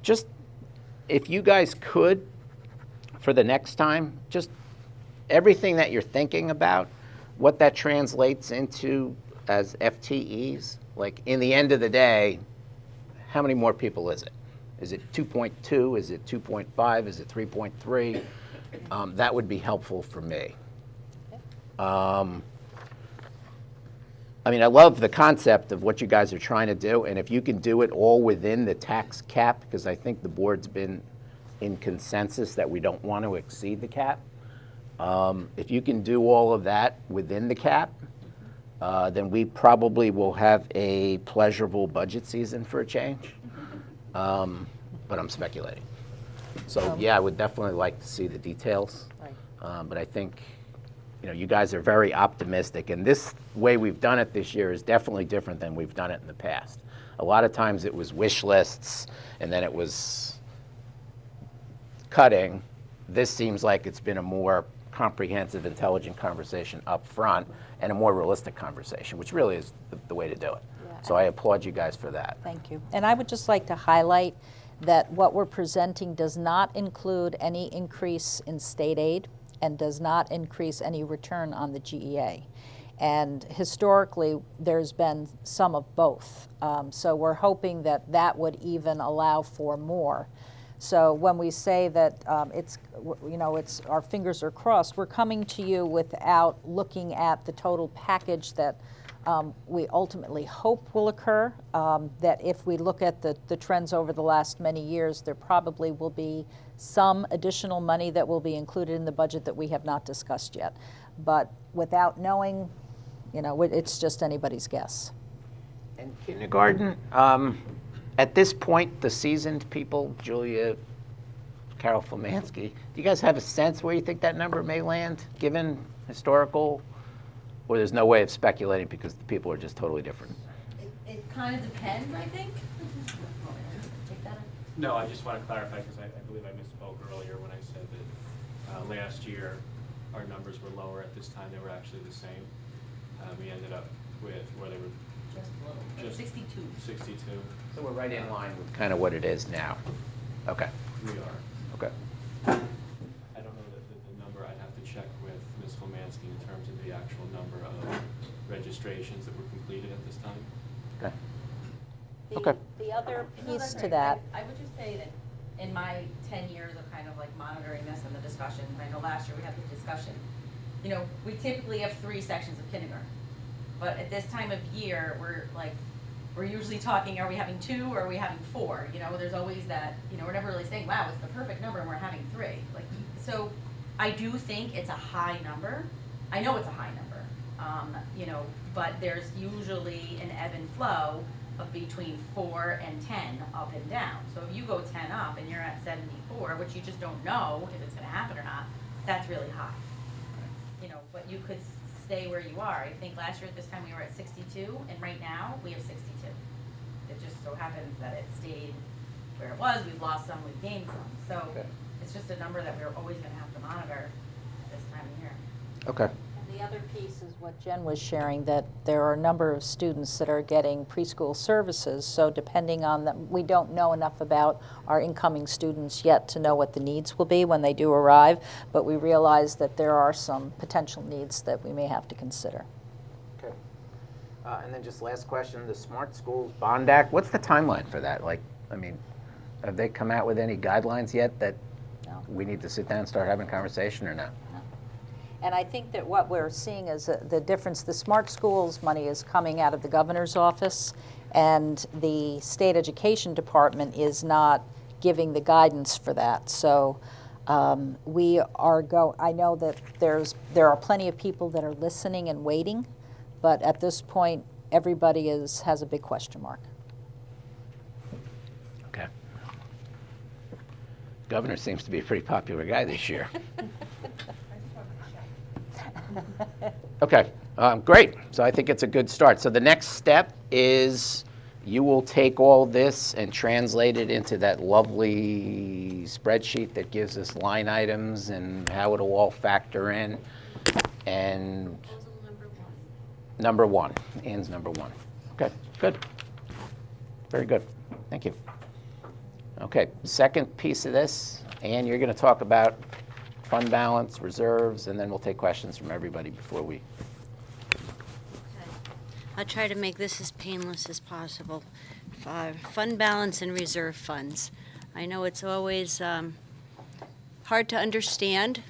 Just if you guys could, for the next time, just everything that you're thinking about, what that translates into as FTEs, like in the end of the day, how many more people is it? Is it 2.2? Is it 2.5? Is it 3.3? That would be helpful for me. I mean, I love the concept of what you guys are trying to do, and if you can do it all within the tax cap, because I think the board's been in consensus that we don't want to exceed the cap. If you can do all of that within the cap, then we probably will have a pleasurable budget season for a change. But I'm speculating. So yeah, I would definitely like to see the details. Right. But I think you guys are very optimistic, and this way we've done it this year is definitely different than we've done it in the past. A lot of times it was wish lists, and then it was cutting. This seems like it's been a more comprehensive, intelligent conversation up front and a more realistic conversation, which really is the way to do it. Yeah. So I applaud you guys for that. Thank you. And I would just like to highlight that what we're presenting does not include any increase in state aid and does not increase any return on the GEA. And historically, there's been some of both. So we're hoping that that would even allow for more. So when we say that it's our fingers are crossed, we're coming to you without looking at the total package that we ultimately hope will occur. That if we look at the trends over the last many years, there probably will be some additional money that will be included in the budget that we have not discussed yet. But without knowing, it's just anybody's guess. And kindergarten, at this point, the seasoned people, Julia, Carol Fomansky, do you guys have a sense where you think that number may land, given historical, or there's no way of speculating because the people are just totally different? It kind of depends, I think. Take that. No, I just want to clarify because I believe I misspoke earlier when I said that last year our numbers were lower. At this time they were actually the same. We ended up with where they were Just a little. just 62. 62. So we're right in line with kind of what it is now. Okay. We are. Okay. I don't know the number. I'd have to check with Ms. Fomansky in terms of the actual number of registrations that were completed at this time. Okay. The, Okay. the other No, piece that's to great. that, I would just say that in my 10 years of kind of like monitoring this and the discussion, I know last year we had the discussion, we typically have 3 sections of kindergarten. But at this time of year, we're usually talking, are we having 2 or are we having 4? There's always that, we're never really saying, wow, it's the perfect number and we're having 3. So I do think it's a high number. I know it's a high number, but there's usually an ebb and flow of between 4 and 10 up and down. So if you go 10 up and you're at 74, which you just don't know if it's gonna happen or not, that's really high. But you could stay where you are. I think last year at this time we were at 62, and right now we have 62. It just so happens that it stayed where it was. We've lost some, we've gained some. So it's just a number that we're always gonna have to monitor at this time of year. Okay. and the other piece is what Jen was sharing, that there are a number of students that are getting preschool services. So depending on them, we don't know enough about our incoming students yet to know what the needs will be when they do arrive, but we realize that there are some potential needs that we may have to consider. Okay. And then just last question, the Smart Schools Bond Act, what's the timeline for that? Have they come out with any guidelines yet that No. we need to sit down and start having a conversation or not? And I think that what we're seeing is the difference. The Smart Schools money is coming out of the governor's office, and the state education department is not giving the guidance for that. So we are I know that there are plenty of people that are listening and waiting, but at this point, everybody has a big question mark. Okay. Governor seems to be a pretty popular guy this year. Okay, great. So I think it's a good start. So the next step is you will take all this and translate it into that lovely spreadsheet that gives us line items and how it'll all factor in. And number one, Ann's number one. Okay, good. Very good. Thank you. Okay, second piece of this, Ann, you're going to talk about fund balance, reserves, and then we'll take questions from everybody before we. I'll try to make this as painless as possible. Fund balance and reserve funds. I know it's always hard to understand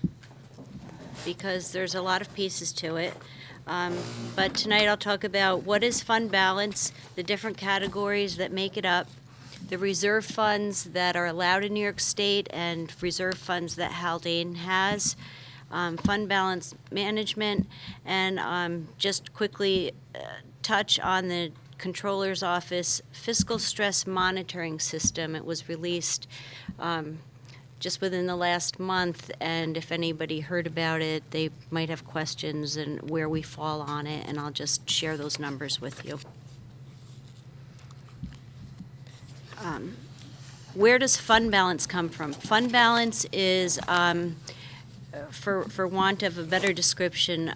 because there's a lot of pieces to it. But tonight I'll talk about what is fund balance, the different categories that make it up, the reserve funds that are allowed in New York State and reserve funds that Haldane has, fund balance management, and just quickly touch on the Controller's Office Fiscal Stress Monitoring System. It was released just within the last month, and if anybody heard about it, they might have questions and where we fall on it, and I'll just share those numbers with you. Where does fund balance come from? Fund balance is for want of a better description,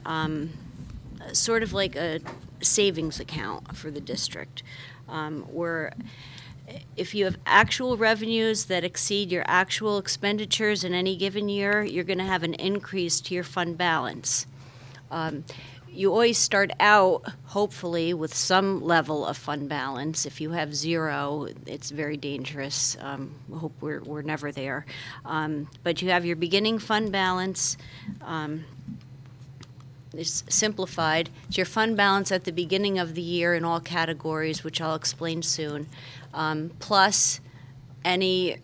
sort of like a savings account for the district, where if you have actual revenues that exceed your actual expenditures in any given year, you're going to have an increase to your fund balance. You always start out, hopefully, with some level of fund balance. If you have zero, it's very dangerous. I hope we're never there. But you have your beginning fund balance. It's simplified. It's your fund balance at the beginning of the year in all categories, which I'll explain soon, plus any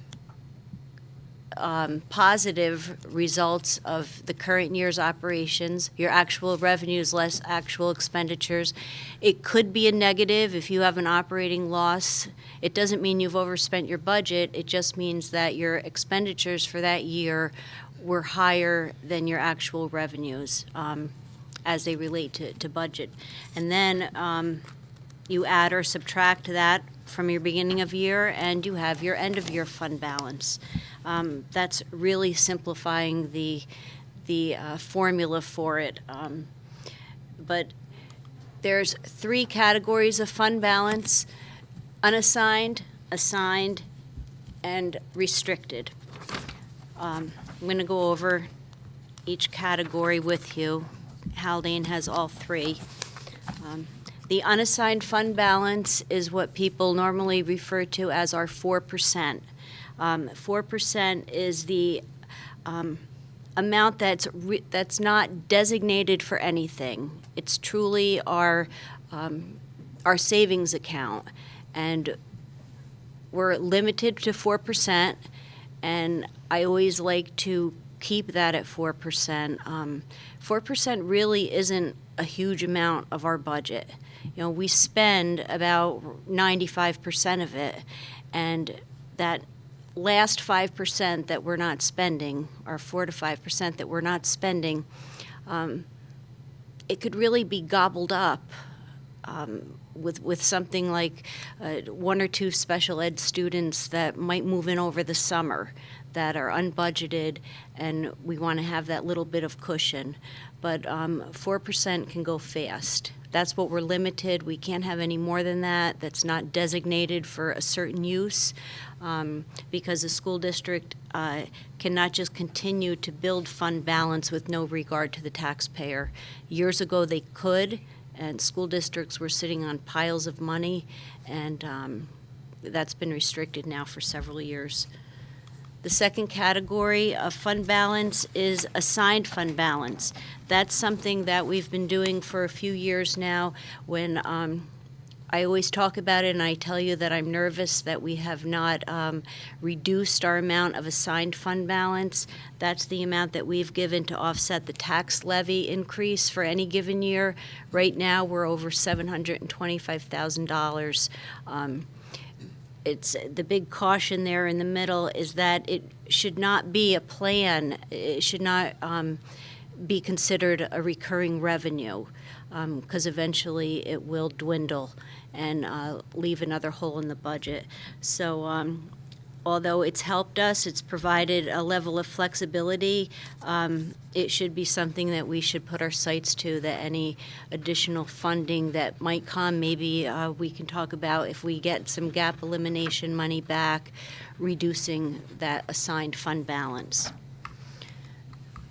positive results of the current year's operations, your actual revenues less actual expenditures. It could be a negative if you have an operating loss. It doesn't mean you've overspent your budget. It just means that your expenditures for that year were higher than your actual revenues as they relate to budget. And then you add or subtract that from your beginning of year, and you have your end of year fund balance. That's really simplifying the formula for it. But there's 3 categories of fund balance: unassigned, assigned, and restricted. I'm going to go over each category with you. Haldane has all 3. The unassigned fund balance is what people normally refer to as our 4%. 4% is the amount that's not designated for anything. It's truly our savings account, and we're limited to 4%. And I always like to keep that at 4%. 4% really isn't a huge amount of our budget. You know, we spend about 95% of it, and that last 5% that we're not spending, or 4 to 5% that we're not spending, it could really be gobbled up with something like 1 or 2 special ed students that might move in over the summer that are unbudgeted, and we want to have that little bit of cushion. But 4% can go fast. That's what we're limited. We can't have any more than that. That's not designated for a certain use, because the school district cannot just continue to build fund balance with no regard to the taxpayer. Years ago they could, and school districts were sitting on piles of money, and that's been restricted now for several years. The second category of fund balance is assigned fund balance. That's something that we've been doing for a few years now. When I always talk about it, and I tell you that I'm nervous that we have not reduced our amount of assigned fund balance. That's the amount that we've given to offset the tax levy increase for any given year. Right now, we're over $725,000. It's the big caution there in the middle is that it should not be a plan. It should not be considered a recurring revenue, because eventually it will dwindle and leave another hole in the budget. So although it's helped us, it's provided a level of flexibility, it should be something that we should put our sights to, that any additional funding that might come, maybe we can talk about if we get some gap elimination money back, reducing that assigned fund balance.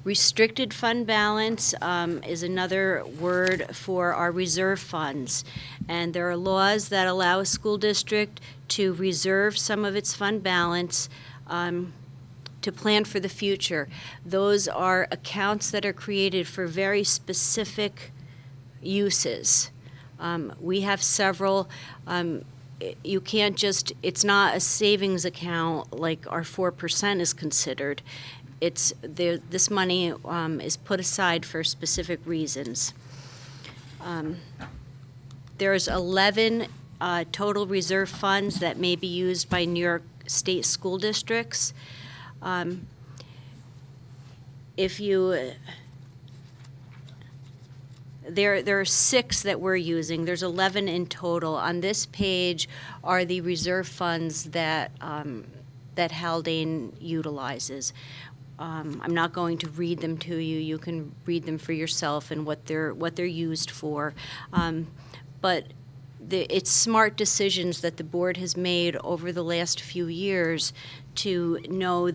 Restricted fund balance is another word for our reserve funds. And there are laws that allow a school district to reserve some of its fund balance to plan for the future. Those are accounts that are created for very specific uses. We have several. You can't just, it's not a savings account like our 4% is considered. It's there, this money is put aside for specific reasons. There's 11 total reserve funds that may be used by New York State school districts. There are 6 that we're using. There's 11 in total. On this page are the reserve funds that that Haldane utilizes. I'm not going to read them to you. You can read them for yourself and what they're used for. But it's smart decisions that the board has made over the last few years to know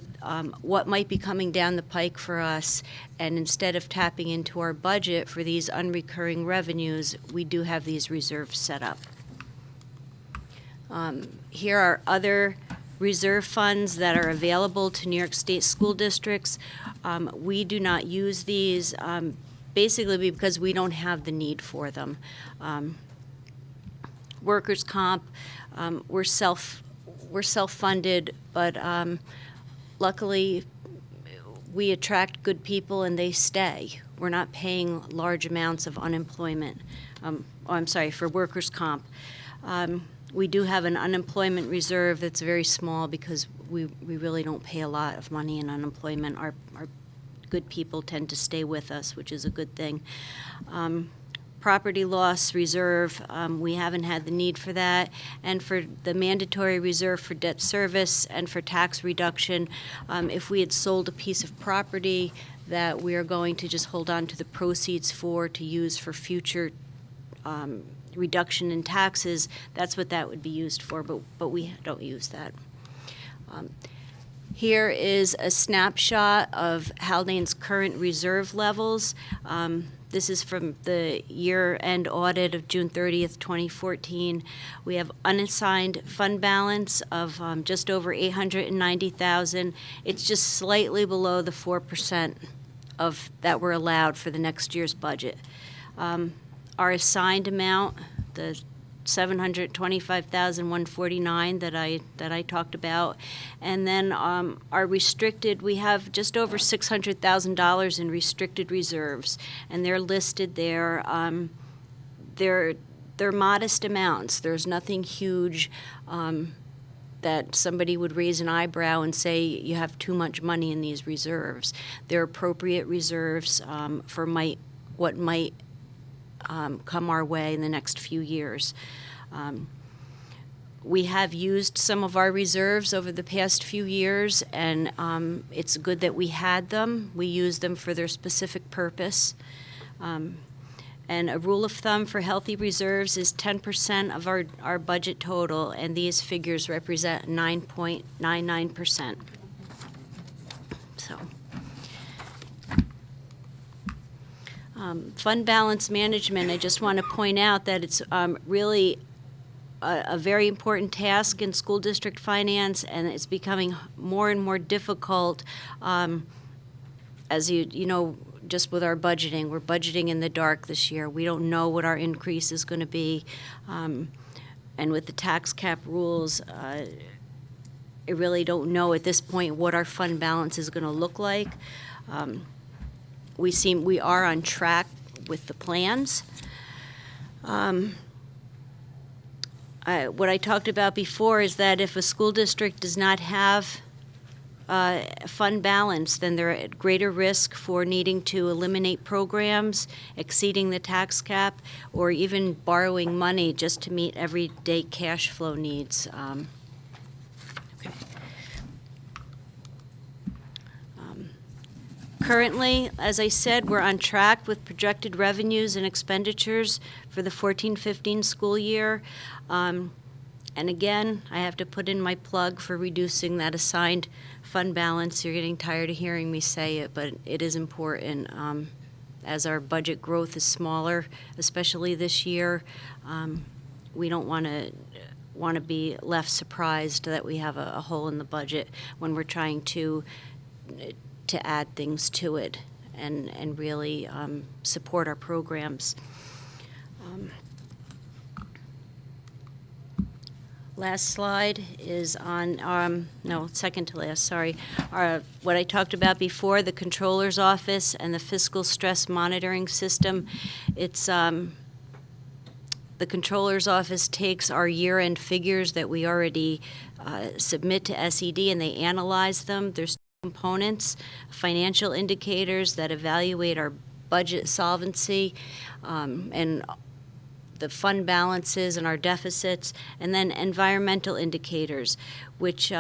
what might be coming down the pike for us, and instead of tapping into our budget for these unrecurring revenues, we do have these reserves set up. Here are other reserve funds that are available to New York State school districts. We do not use these basically because we don't have the need for them. Workers' comp, we're self-funded, but luckily we attract good people and they stay. We're not paying large amounts of unemployment. For workers' comp. We do have an unemployment reserve that's very small because we really don't pay a lot of money in unemployment. Our good people tend to stay with us, which is a good thing. Property loss reserve, we haven't had the need for that. And for the mandatory reserve for debt service and for tax reduction, if we had sold a piece of property that we are going to just hold on to the proceeds to use for future reduction in taxes, that's what that would be used for, but we don't use that. Here is a snapshot of Haldane's current reserve levels. This is from the year-end audit of June 30th, 2014. We have unassigned fund balance of just over $890,000. It's just slightly below the 4% of that we're allowed for the next year's budget. Our assigned amount, the $725,149 that I talked about, and then our restricted, we have just over $600,000 in restricted reserves, and they're listed there. They're modest amounts. There's nothing huge that somebody would raise an eyebrow and say you have too much money in these reserves. They're appropriate reserves for what might come our way in the next few years. We have used some of our reserves over the past few years, and it's good that we had them. We used them for their specific purpose. And a rule of thumb for healthy reserves is 10% of our budget total, and these figures represent 9.99%. So. Fund balance management, I just want to point out that it's really a very important task in school district finance, and it's becoming more and more difficult as you know, just with our budgeting. We're budgeting in the dark this year. We don't know what our increase is going to be. And with the tax cap rules, I really don't know at this point what our fund balance is going to look like. We are on track with the plans. What I talked about before is that if a school district does not have fund balance, then they're at greater risk for needing to eliminate programs, exceeding the tax cap, or even borrowing money just to meet everyday cash flow needs. Currently, as I said, we're on track with projected revenues and expenditures for the 14-15 school year. And again, I have to put in my plug for reducing that assigned fund balance. You're getting tired of hearing me say it, but it is important. As our budget growth is smaller, especially this year, we don't want to be left surprised that we have a hole in the budget when we're trying to add things to it and really support our programs. Last slide is on, second to last, sorry. What I talked about before, the Controller's Office and the Fiscal Stress Monitoring System. It's the Controller's Office takes our year-end figures that we already submit to SED, and they analyze them. There's components, financial indicators that evaluate our budget solvency and the fund balances and our deficits, and then environmental indicators, which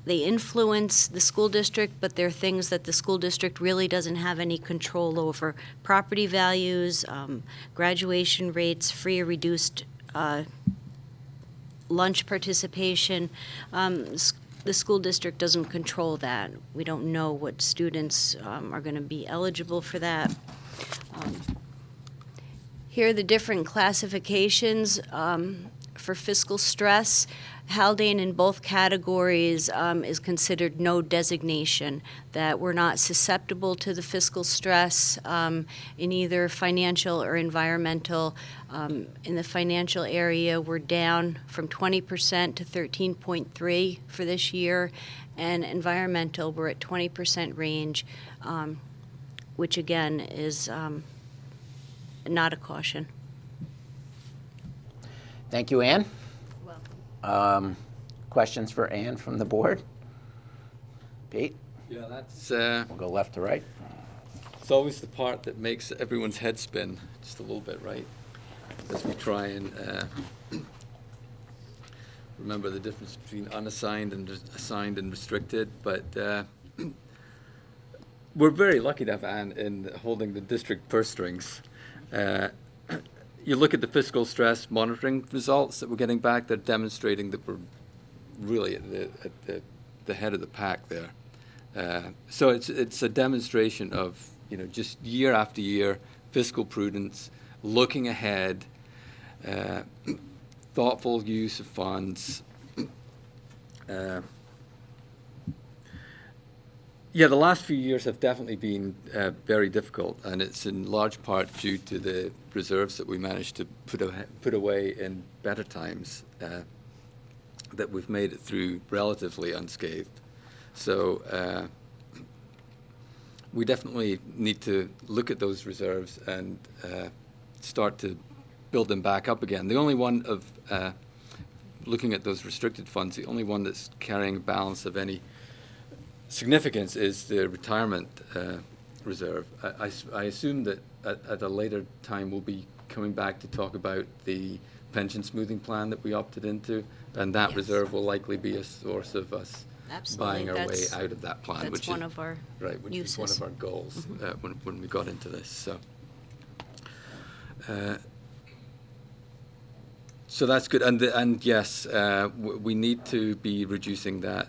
they influence the school district, but they're things that the school district really doesn't have any control over. Property values, graduation rates, free or reduced lunch participation. The school district doesn't control that. We don't know what students are going to be eligible for that. Here are the different classifications for fiscal stress. Haldane in both categories is considered no designation, that we're not susceptible to the fiscal stress in either financial or environmental. In the financial area, we're down from 20% to 13.3 for this year, and environmental, we're at 20% range, which again is not a caution. Thank you, Ann. Questions for Ann from the board? Pete? Yeah, that's, We'll go left to right. it's always the part that makes everyone's head spin just a little bit, right? As we try and remember the difference between unassigned and assigned and restricted, but we're very lucky to have Ann in holding the district purse strings. You look at the fiscal stress monitoring results that we're getting back, they're demonstrating that we're really at the head of the pack there. So it's a demonstration of, just year after year, fiscal prudence, looking ahead, thoughtful use of funds. Yeah, the last few years have definitely been very difficult, and it's in large part due to the reserves that we managed to put away in better times, that we've made it through relatively unscathed. So we definitely need to look at those reserves and start to build them back up again. The only one of, looking at those restricted funds, the only one that's carrying a balance of any significance is the retirement reserve. I assume that at a later time we'll be coming back to talk about the pension smoothing plan that we opted into, and that Yes. reserve will likely be a source of us Absolutely. buying our way That's- out of that plan, That's which one is of our right, which is one uses. of our goals when we got into this. So that's good, and yes, we need to be reducing that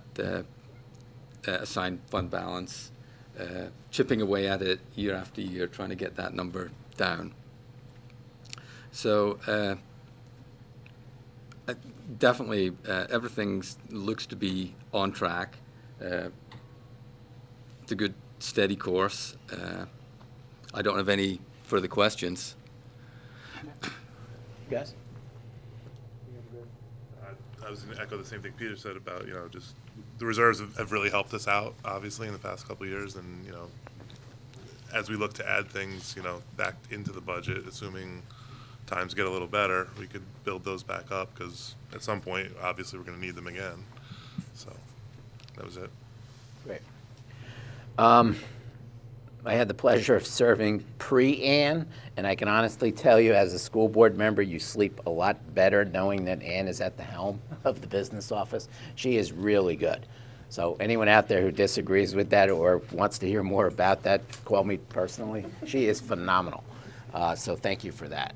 assigned fund balance, chipping away at it year after year, trying to get that number down. So definitely everything looks to be on track. It's a good, steady course. I don't have any further questions. Yes? I was going to echo the same thing Peter said about, just the reserves have really helped us out, obviously, in the past couple of years. And, as we look to add things, back into the budget, assuming times get a little better, we could build those back up because at some point, obviously, we're going to need them again. So that was it. Great. I had the pleasure of serving pre-Ann, and I can honestly tell you, as a school board member, you sleep a lot better knowing that Ann is at the helm of the business office. She is really good. So anyone out there who disagrees with that or wants to hear more about that, call me personally. She is phenomenal. So thank you for that.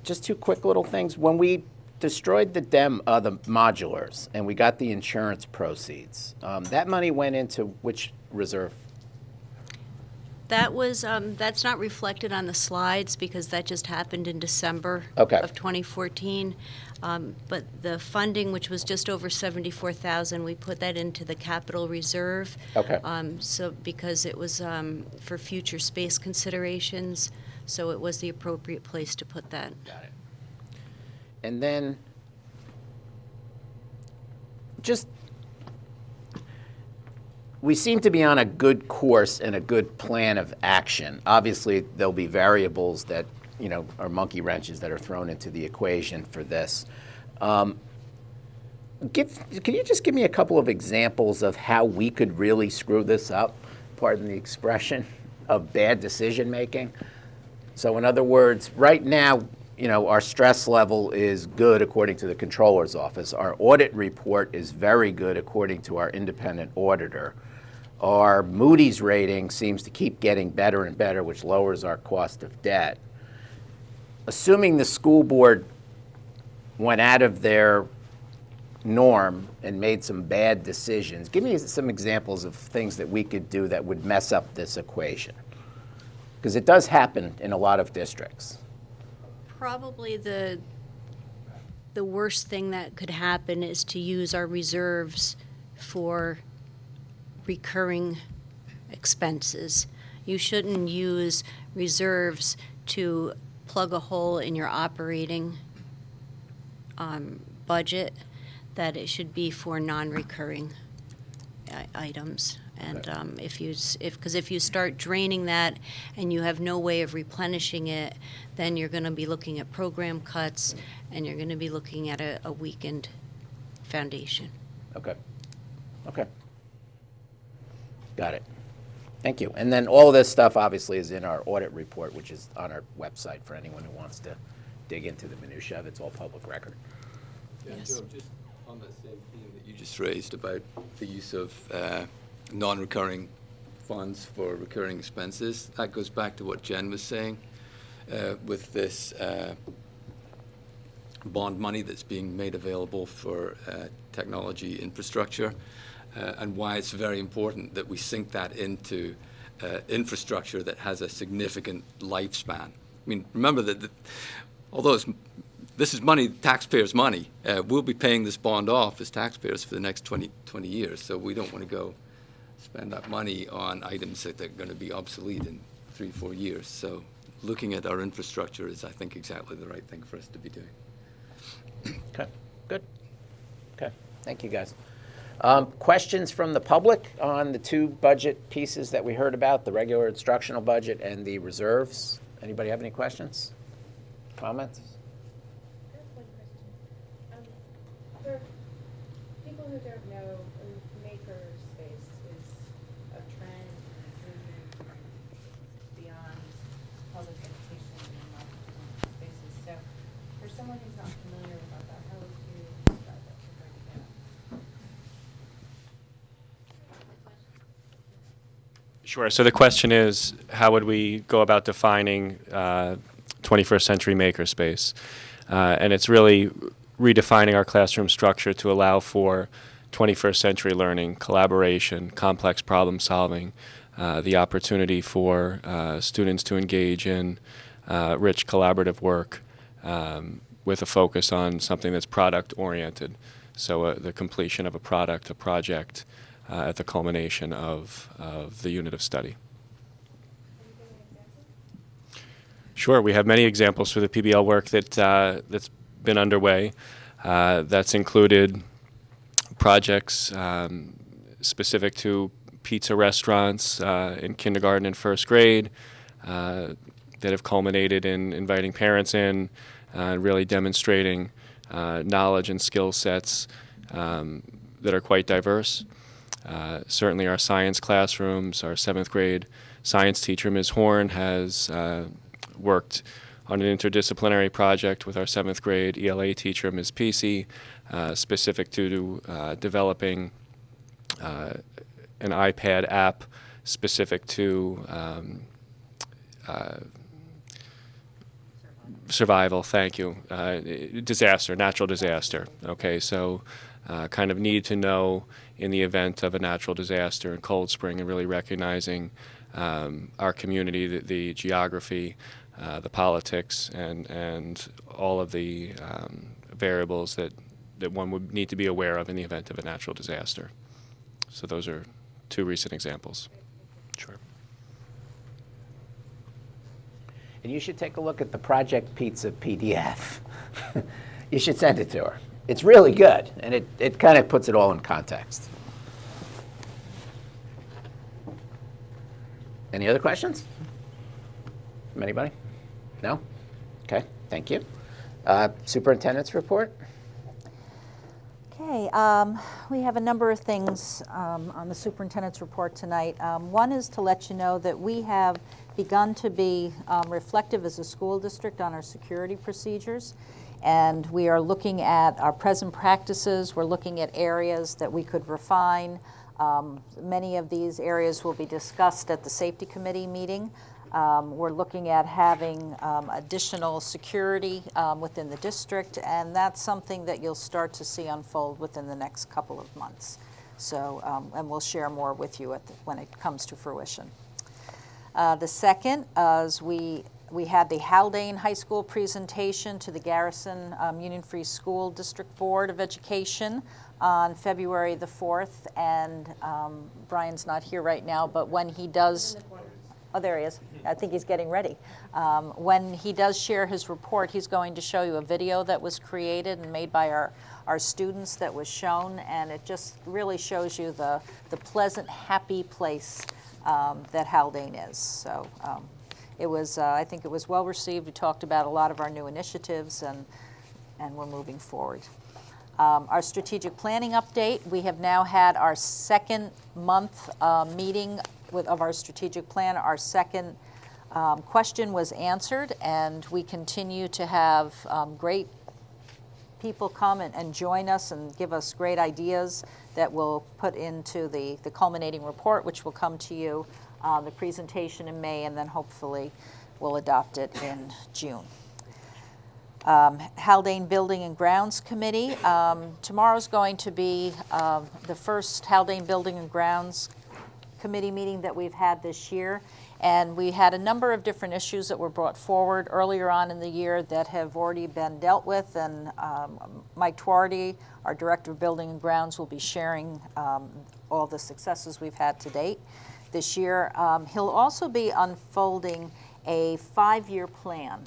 Just two quick little things. When we destroyed the modulars and we got the insurance proceeds, that money went into which reserve? That was, that's not reflected on the slides because that just happened in December Okay. of 2014. But the funding, which was just over 74,000, we put that into the capital reserve. Okay. So because it was for future space considerations, so it was the appropriate place to put that. Got it. And then, just, we seem to be on a good course and a good plan of action. Obviously, there'll be variables that, are monkey wrenches that are thrown into the equation for this. Can you just give me a couple of examples of how we could really screw this up, pardon the expression, of bad decision-making? So in other words, right now, our stress level is good according to the controller's office. Our audit report is very good according to our independent auditor. Our Moody's rating seems to keep getting better and better, which lowers our cost of debt. Assuming the school board went out of their norm and made some bad decisions, give me some examples of things that we could do that would mess up this equation. Because it does happen in a lot of districts. Probably the worst thing that could happen is to use our reserves for recurring expenses. You shouldn't use reserves to plug a hole in your operating budget, that it should be for non-recurring items. And if you start draining that and you have no way of replenishing it, then you're going to be looking at program cuts and you're going to be looking at a weakened foundation. Okay. Got it. Thank you. And then all this stuff obviously is in our audit report, which is on our website for anyone who wants to dig into the minutia of it. It's all public record. Yeah, Joe, just on that same theme that you just raised about the use of non-recurring funds for recurring expenses, that goes back to what Jen was saying with this bond money that's being made available for technology infrastructure, and why it's very important that we sink that into infrastructure that has a significant lifespan. I mean, remember that although this is money, taxpayers' money, we'll be paying this bond off as taxpayers for the next 20 years, so we don't want to go spend that money on items that are going to be obsolete in 3-4 years. So looking at our infrastructure is, I think, exactly the right thing for us to be doing. Okay, good. Okay, thank you, guys. Questions from the public on the two budget pieces that we heard about, the regular instructional budget and the reserves? Anybody have any questions? Comments? I have one question. For people who don't know, makerspace is a trend moving beyond public education and marketing spaces. So for someone who's not familiar with all that, how would you describe that to break it down? Sure. So the question is, how would we go about defining 21st century makerspace? And it's really redefining our classroom structure to allow for 21st century learning, collaboration, complex problem solving, the opportunity for students to engage in rich collaborative work with a focus on something that's product oriented. So the completion of a product, a project, at the culmination of the unit of study. Sure, we have many examples for the PBL work that's been underway. That's included projects specific to pizza restaurants in kindergarten and first grade that have culminated in inviting parents in and really demonstrating knowledge and skill sets that are quite diverse. Certainly our science classrooms, our 7th grade science teacher, Ms. Horn, has worked on an interdisciplinary project with our 7th grade ELA teacher, Ms. Pesey, specific to developing an iPad app specific to survival, thank you, natural disaster. Okay, so kind of need to know in the event of a natural disaster in Cold Spring, and really recognizing our community, the geography, the politics, and all of the variables that one would need to be aware of in the event of a natural disaster. So those are two recent examples. Sure. And you should take a look at the Project Pizza PDF. You should send it to her. It's really good, and it kind of puts it all in context. Any other questions from anybody? No? Okay, thank you. Superintendent's report? Okay, we have a number of things on the superintendent's report tonight. One is to let you know that we have begun to be reflective as a school district on our security procedures. And we are looking at our present practices. We're looking at areas that we could refine. Many of these areas will be discussed at the safety committee meeting. We're looking at having additional security within the district, and that's something that you'll start to see unfold within the next couple of months. So, and we'll share more with you when it comes to fruition. The second is we had the Haldane High School presentation to the Garrison Union Free School District Board of Education on February the 4th, and Brian's not here right now, but when he does, oh, there he is. I think he's getting ready. When he does share his report, he's going to show you a video that was created and made by our students that was shown, and it just really shows you the pleasant, happy place that Haldane is. So it was, I think it was well received. We talked about a lot of our new initiatives, and we're moving forward. Our strategic planning update, we have now had our second month meeting of our strategic plan. Our second question was answered, and we continue to have great people come and join us and give us great ideas that we'll put into the culminating report, which will come to you, the presentation in May, and then hopefully we'll adopt it in June. Haldane Building and Grounds Committee. Tomorrow's going to be the first Haldane Building and Grounds Committee meeting that we've had this year. And we had a number of different issues that were brought forward earlier on in the year that have already been dealt with. And Mike Twardy, our Director of Building and Grounds, will be sharing all the successes we've had to date this year. He'll also be unfolding a 5-year plan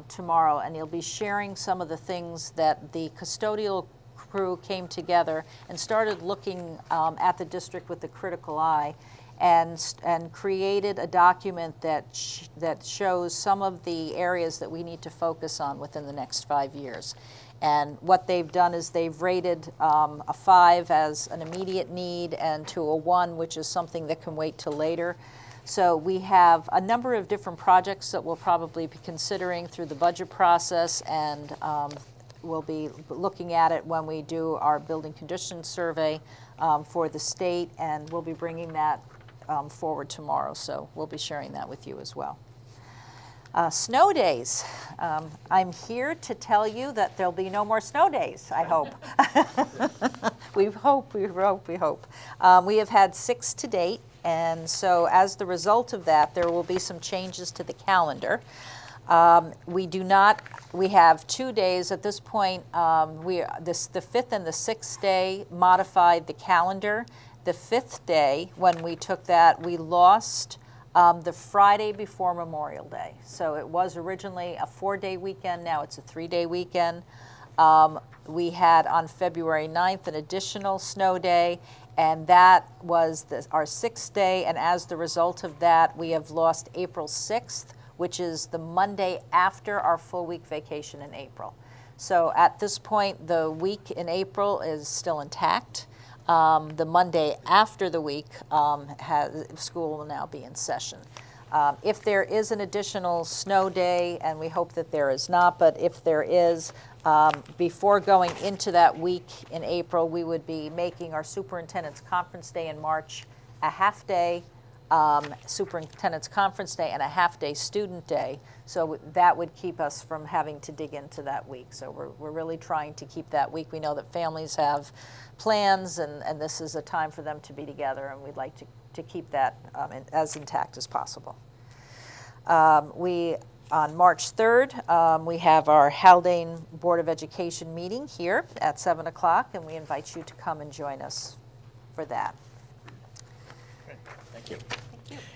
tomorrow, and he'll be sharing some of the things that the custodial crew came together and started looking at the district with a critical eye, and created a document that shows some of the areas that we need to focus on within the next 5 years. And what they've done is they've rated a 5 as an immediate need, and to a 1, which is something that can wait till later. So we have a number of different projects that we'll probably be considering through the budget process, and we'll be looking at it when we do our building conditions survey for the state, and we'll be bringing that forward tomorrow. So we'll be sharing that with you as well. Snow days. I'm here to tell you that there'll be no more snow days, I hope. We hope. We have had 6 to date. And so as the result of that, there will be some changes to the calendar. We have 2 days at this point. The 5th and the 6th day modified the calendar. The 5th day, when we took that, we lost the Friday before Memorial Day. So it was originally a 4-day weekend, now it's a 3-day weekend. We had on February 9th an additional snow day, and that was our 6th day, and as the result of that, we have lost April 6th, which is the Monday after our full week vacation in April. So at this point, the week in April is still intact. The Monday after the week, school will now be in session. If there is an additional snow day, and we hope that there is not, but if there is, before going into that week in April, we would be making our Superintendent's Conference Day in March a half-day Superintendent's Conference Day and a half-day Student Day. So that would keep us from having to dig into that week. So we're really trying to keep that week. We know that families have plans, and this is a time for them to be together, and we'd like to keep that as intact as possible. On March 3rd, we have our Haldane Board of Education meeting here at 7 o'clock, and we invite you to come and join us for that. Thank you.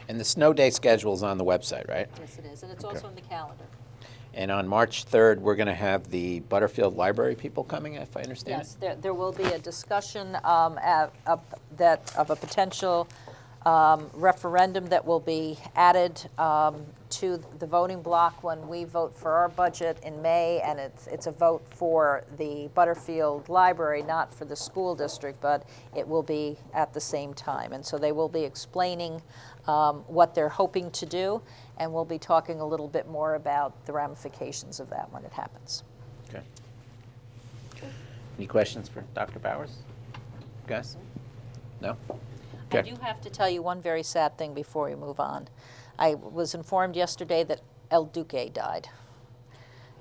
And the snow day schedule is on the website, right? Yes, it is, and it's also in the calendar. And on March 3rd, we're going to have the Butterfield Library people coming, if I understand it? Yes, there will be a discussion of a potential referendum that will be added to the voting block when we vote for our budget in May, and it's a vote for the Butterfield Library, not for the school district, but it will be at the same time. And so they will be explaining what they're hoping to do, and we'll be talking a little bit more about the ramifications of that when it happens. Okay. Any questions for Dr. Bowers? Guys? No? I do have to tell you one very sad thing before we move on. I was informed yesterday that El Duque died.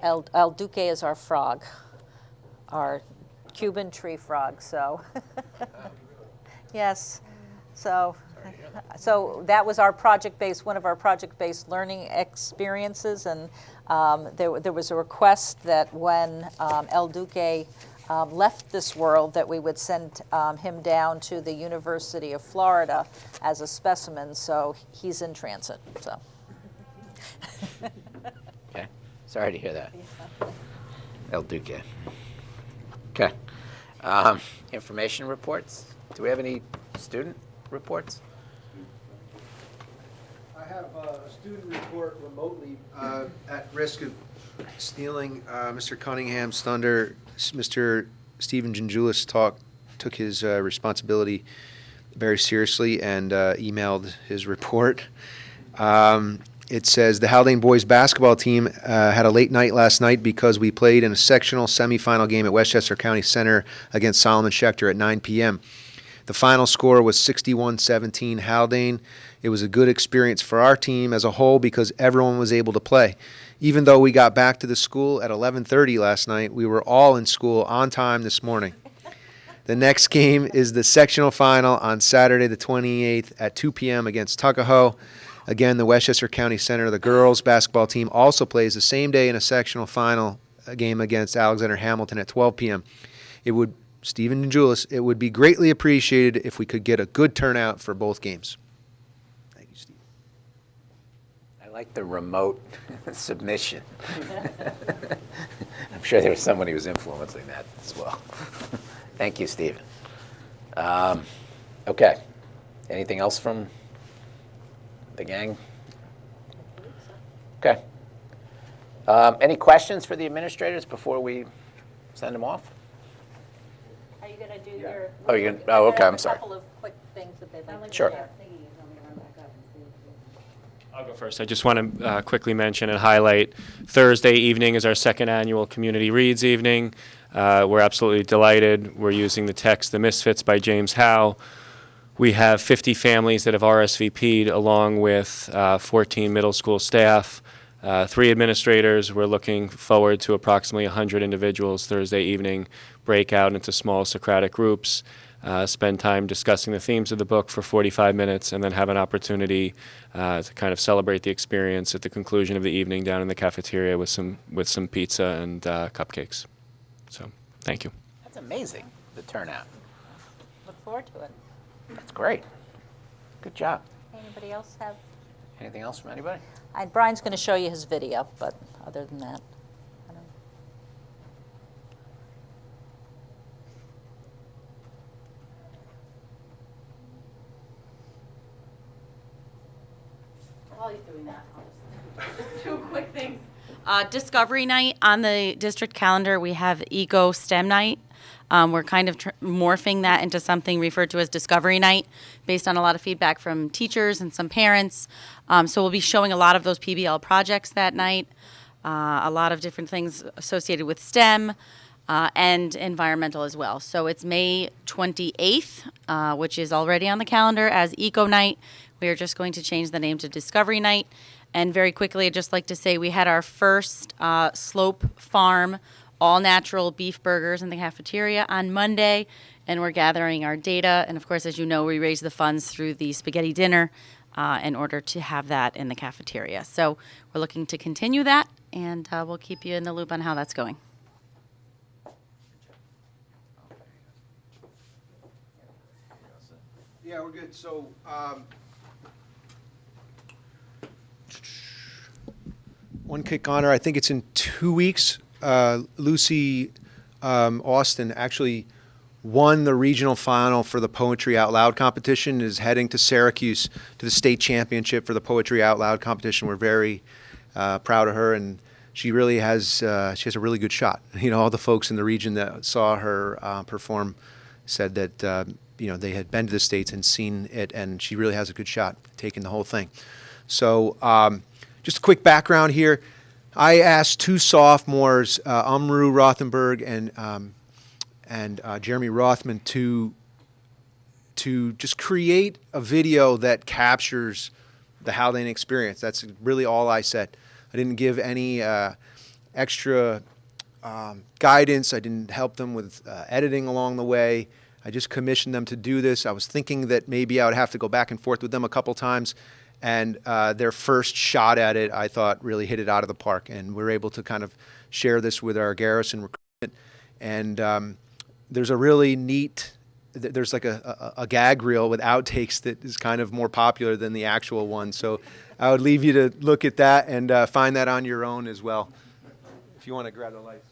El Duque is our frog, our Cuban tree frog, so. Yes, so that was our project-based, one of our project-based learning experiences, and there was a request that when El Duque left this world, that we would send him down to the University of Florida as a specimen, so he's in transit, so. Okay, sorry to hear that. El Duque. Okay. Information reports? Do we have any student reports? I have a student report remotely at risk of stealing Mr. Cunningham's thunder. Mr. Stephen Gingulis took his responsibility very seriously and emailed his report. It says the Haldane boys basketball team had a late night last night because we played in a sectional semifinal game at Westchester County Center against Solomon Schechter at 9 p.m. The final score was 61-17 Haldane. It was a good experience for our team as a whole because everyone was able to play. Even though we got back to the school at 11:30 last night, we were all in school on time this morning. The next game is the sectional final on Saturday the 28th at 2 p.m. against Tuckahoe. Again, the Westchester County Center, the girls basketball team, also plays the same day in a sectional final game against Alexander Hamilton at 12 p.m. Stephen and Julius, it would be greatly appreciated if we could get a good turnout for both games. Thank you, Steve. I like the remote submission. I'm sure there was someone who was influencing that as well. Thank you, Stephen. Okay. Anything else from the gang? Okay. Any questions for the administrators before we send them off? Are you going to do your? Oh, you're gonna, oh, okay, I'm sorry. A couple of quick things that they'd like to Sure. share. I'll go first. I just want to quickly mention and highlight Thursday evening is our second annual Community Reads evening. We're absolutely delighted. We're using the text The Misfits by James Howe. We have 50 families that have RSVP'd along with 14 middle school staff, 3 administrators. We're looking forward to approximately 100 individuals Thursday evening, break out into small Socratic groups, spend time discussing the themes of the book for 45 minutes, and then have an opportunity to kind of celebrate the experience at the conclusion of the evening down in the cafeteria with some pizza and cupcakes. So, thank you. That's amazing, the turnout. Look forward to it. That's great. Good job. Anybody else have? Anything else from anybody? Brian's going to show you his video, but other than that, I don't. While he's doing that, I'll just 2 quick things. Discovery night on the district calendar, we have Eco STEM night. We're kind of morphing that into something referred to as Discovery Night based on a lot of feedback from teachers and some parents. So we'll be showing a lot of those PBL projects that night, a lot of different things associated with STEM and environmental as well. So it's May 28th, which is already on the calendar as Eco Night. We are just going to change the name to Discovery Night. And very quickly, I'd just like to say we had our first Slope Farm all-natural beef burgers in the cafeteria on Monday, and we're gathering our data. And of course, as you know, we raise the funds through the spaghetti dinner in order to have that in the cafeteria. So we're looking to continue that, and we'll keep you in the loop on how that's going. Yeah, we're good. So, one quick honor. I think it's in 2 weeks. Lucy Austin actually won the regional final for the Poetry Out Loud competition, is heading to Syracuse to the state championship for the Poetry Out Loud competition. We're very proud of her, and she really has she has a really good shot. You know, all the folks in the region that saw her perform said that you know, they had been to the States and seen it, and she really has a good shot taking the whole thing. So just a quick background here. I asked two sophomores, Umru Rothenberg and Jeremy Rothman, to just create a video that captures the Haldane experience. That's really all I said. I didn't give any extra guidance. I didn't help them with editing along the way. I just commissioned them to do this. I was thinking that maybe I would have to go back and forth with them a couple times, and their first shot at it, I thought, really hit it out of the park, and we're able to kind of share this with our garrison recruitment. And there's a really neat, there's like a gag reel with outtakes that is kind of more popular than the actual one. So I would leave you to look at that and find that on your own as well, if you want to grab the lights.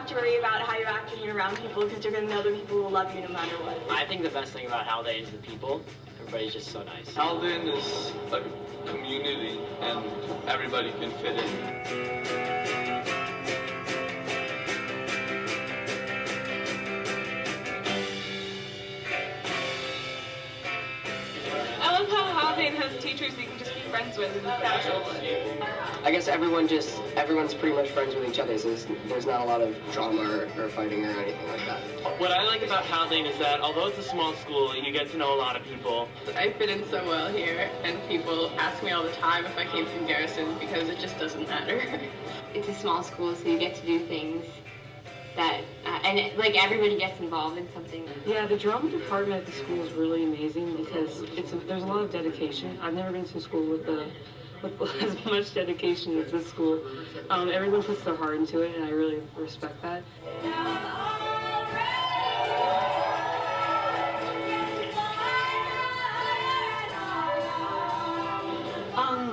To worry about how you're acting around people, because you're going to know that people will love you no matter what. I think the best thing about Haldane is the people. Everybody's just so nice. Haldane is like a community, and everybody can fit in. I love how Haldane has teachers you can just be friends with and casual. I guess everyone's pretty much friends with each other, so there's not a lot of drama or fighting or anything like that. What I like about Haldane is that although it's a small school, you get to know a lot of people. I fit in so well here, and people ask me all the time if I came from Garrison, because it just doesn't matter. It's a small school, so you get to do things that, like everybody gets involved in something. Yeah, the drama department at the school is really amazing because there's a lot of dedication. I've never been to a school with as much dedication as this school. Everyone puts their heart into it, and I really respect that.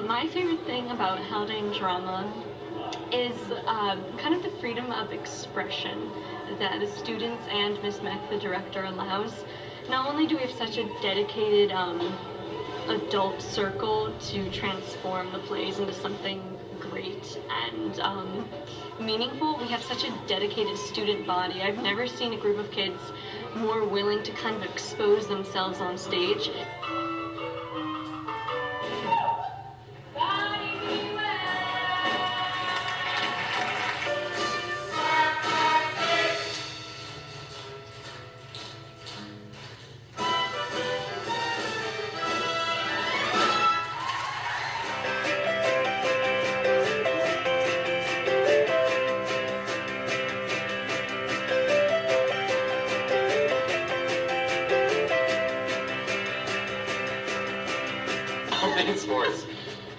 My favorite thing about Haldane drama is kind of the freedom of expression that the students and Ms. Mack, the director, allows. Not only do we have such a dedicated adult circle to transform the plays into something great and meaningful, we have such a dedicated student body. I've never seen a group of kids more willing to kind of expose themselves on stage. In sports,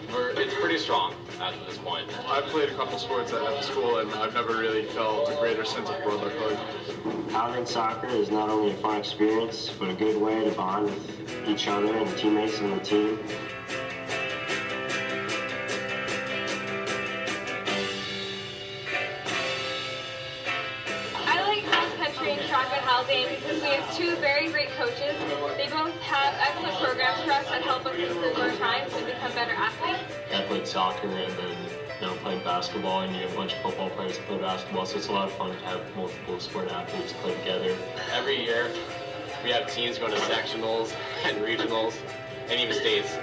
it's pretty strong as of this point. I've played a couple sports at the school, and I've never really felt a greater sense of brotherhood. Haldane soccer is not only a fun experience, but a good way to bond with each other and the teammates on the team. I like cross country and track at Haldane because we have two very great coaches. They both have excellent programs for us that help us improve our times and become better athletes. I played soccer and then played basketball, and you have a bunch of football players that play basketball, so it's a lot of fun to have multiple sport athletes play together. Every year, we have teams going to sectionals and regionals and even states.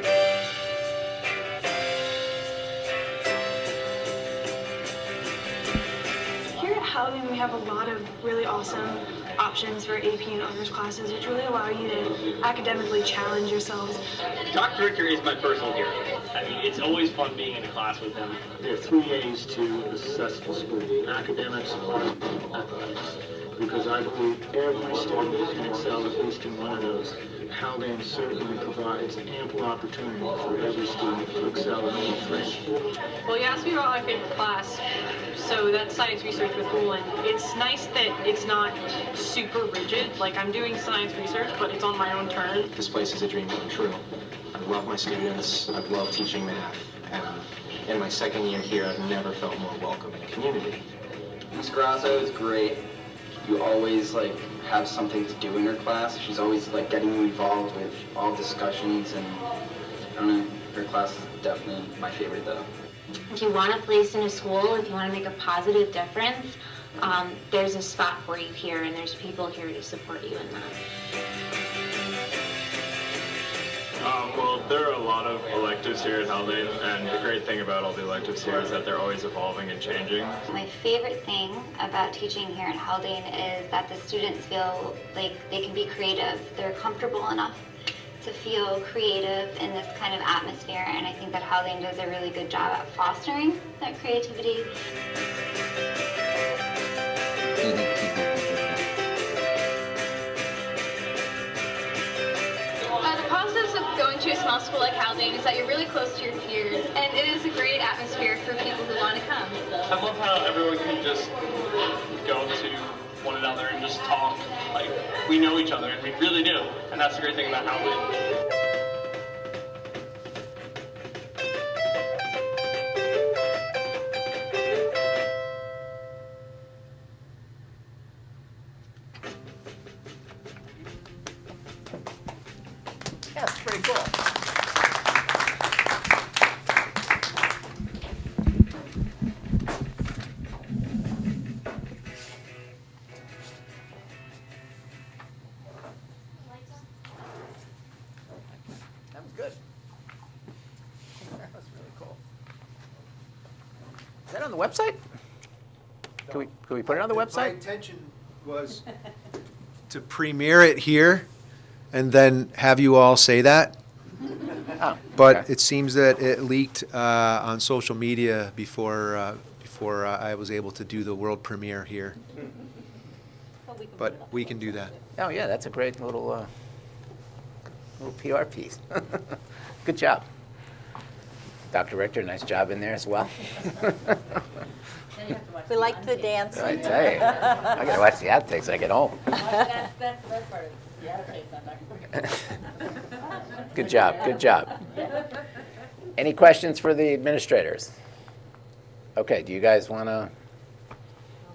Here at Haldane, we have a lot of really awesome options for AP and honors classes, which really allow you to academically challenge yourselves. Dr. Ricker is my personal hero. I mean, it's always fun being in a class with him. There are 3 A's to a successful school: academics, art, and athletics. Because I believe every student can excel at least in one of those. Haldane certainly provides ample opportunity for every student to excel in all 3. Well, you asked me about my favorite class, so that's science research with Haldane. It's nice that it's not super rigid, like I'm doing science research, but it's on my own terms. This place is a dream come true. I love my students, I love teaching math, and in my second year here, I've never felt more welcome in a community. Ms. Grasso is great. You always have something to do in her class. She's always getting you involved with all discussions, and I don't know, her class is definitely my favorite though. If you want a place in a school, if you want to make a positive difference, there's a spot for you here, and there's people here to support you in that. Well, there are a lot of electives here at Haldane, and the great thing about all the electives here is that they're always evolving and changing. My favorite thing about teaching here in Haldane is that the students feel like they can be creative. They're comfortable enough to feel creative in this kind of atmosphere, and I think that Haldane does a really good job at fostering that creativity. The positives of going to a small school like Haldane is that you're really close to your peers, and it is a great atmosphere for people who want to come. I love how everyone can just go to one another and just talk. Like, we know each other, and we really do. And that's the great thing about Haldane. Yeah, it's pretty cool. That was good. That was really cool. Is that on the website? Can we put it on the My website? intention was to premiere it here and then have you all say that. Oh, But okay. it seems that it leaked on social media before I was able to do the world premiere here. But we can do that. Oh, yeah, that's a great little PR piece. Good job. Dr. Richter, nice job in there as well. We liked the dancing. I tell you, I gotta watch the outtakes when I get home. That's the best part of the outtakes. Good job, good job. Any questions for the administrators? Okay, do you guys want to?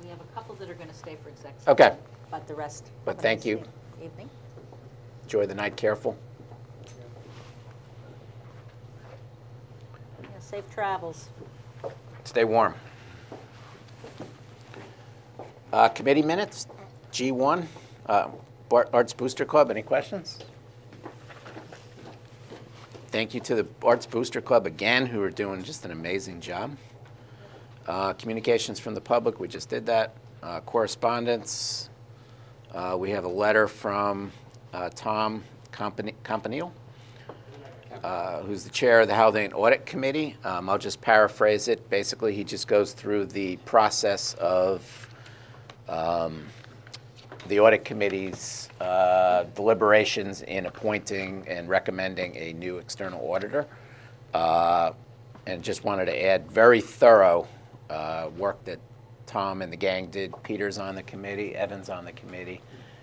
We have a couple that are going to stay for executive. Okay. But the rest. But have a thank nice you. Evening. Enjoy the night careful. Yeah, safe travels. Stay warm. Committee minutes, G1, Arts Booster Club, any questions? Thank you to the Arts Booster Club again, who are doing just an amazing job. Communications from the public, we just did that. Correspondence, we have a letter from Tom Campanile, who's the chair of the Haldane Audit Committee. I'll just paraphrase it. Basically, he just goes through the process of the Audit Committee's deliberations in appointing and recommending a new external auditor. And just wanted to add very thorough work that Tom and the gang did. Peter's on the committee, Evan's on the committee,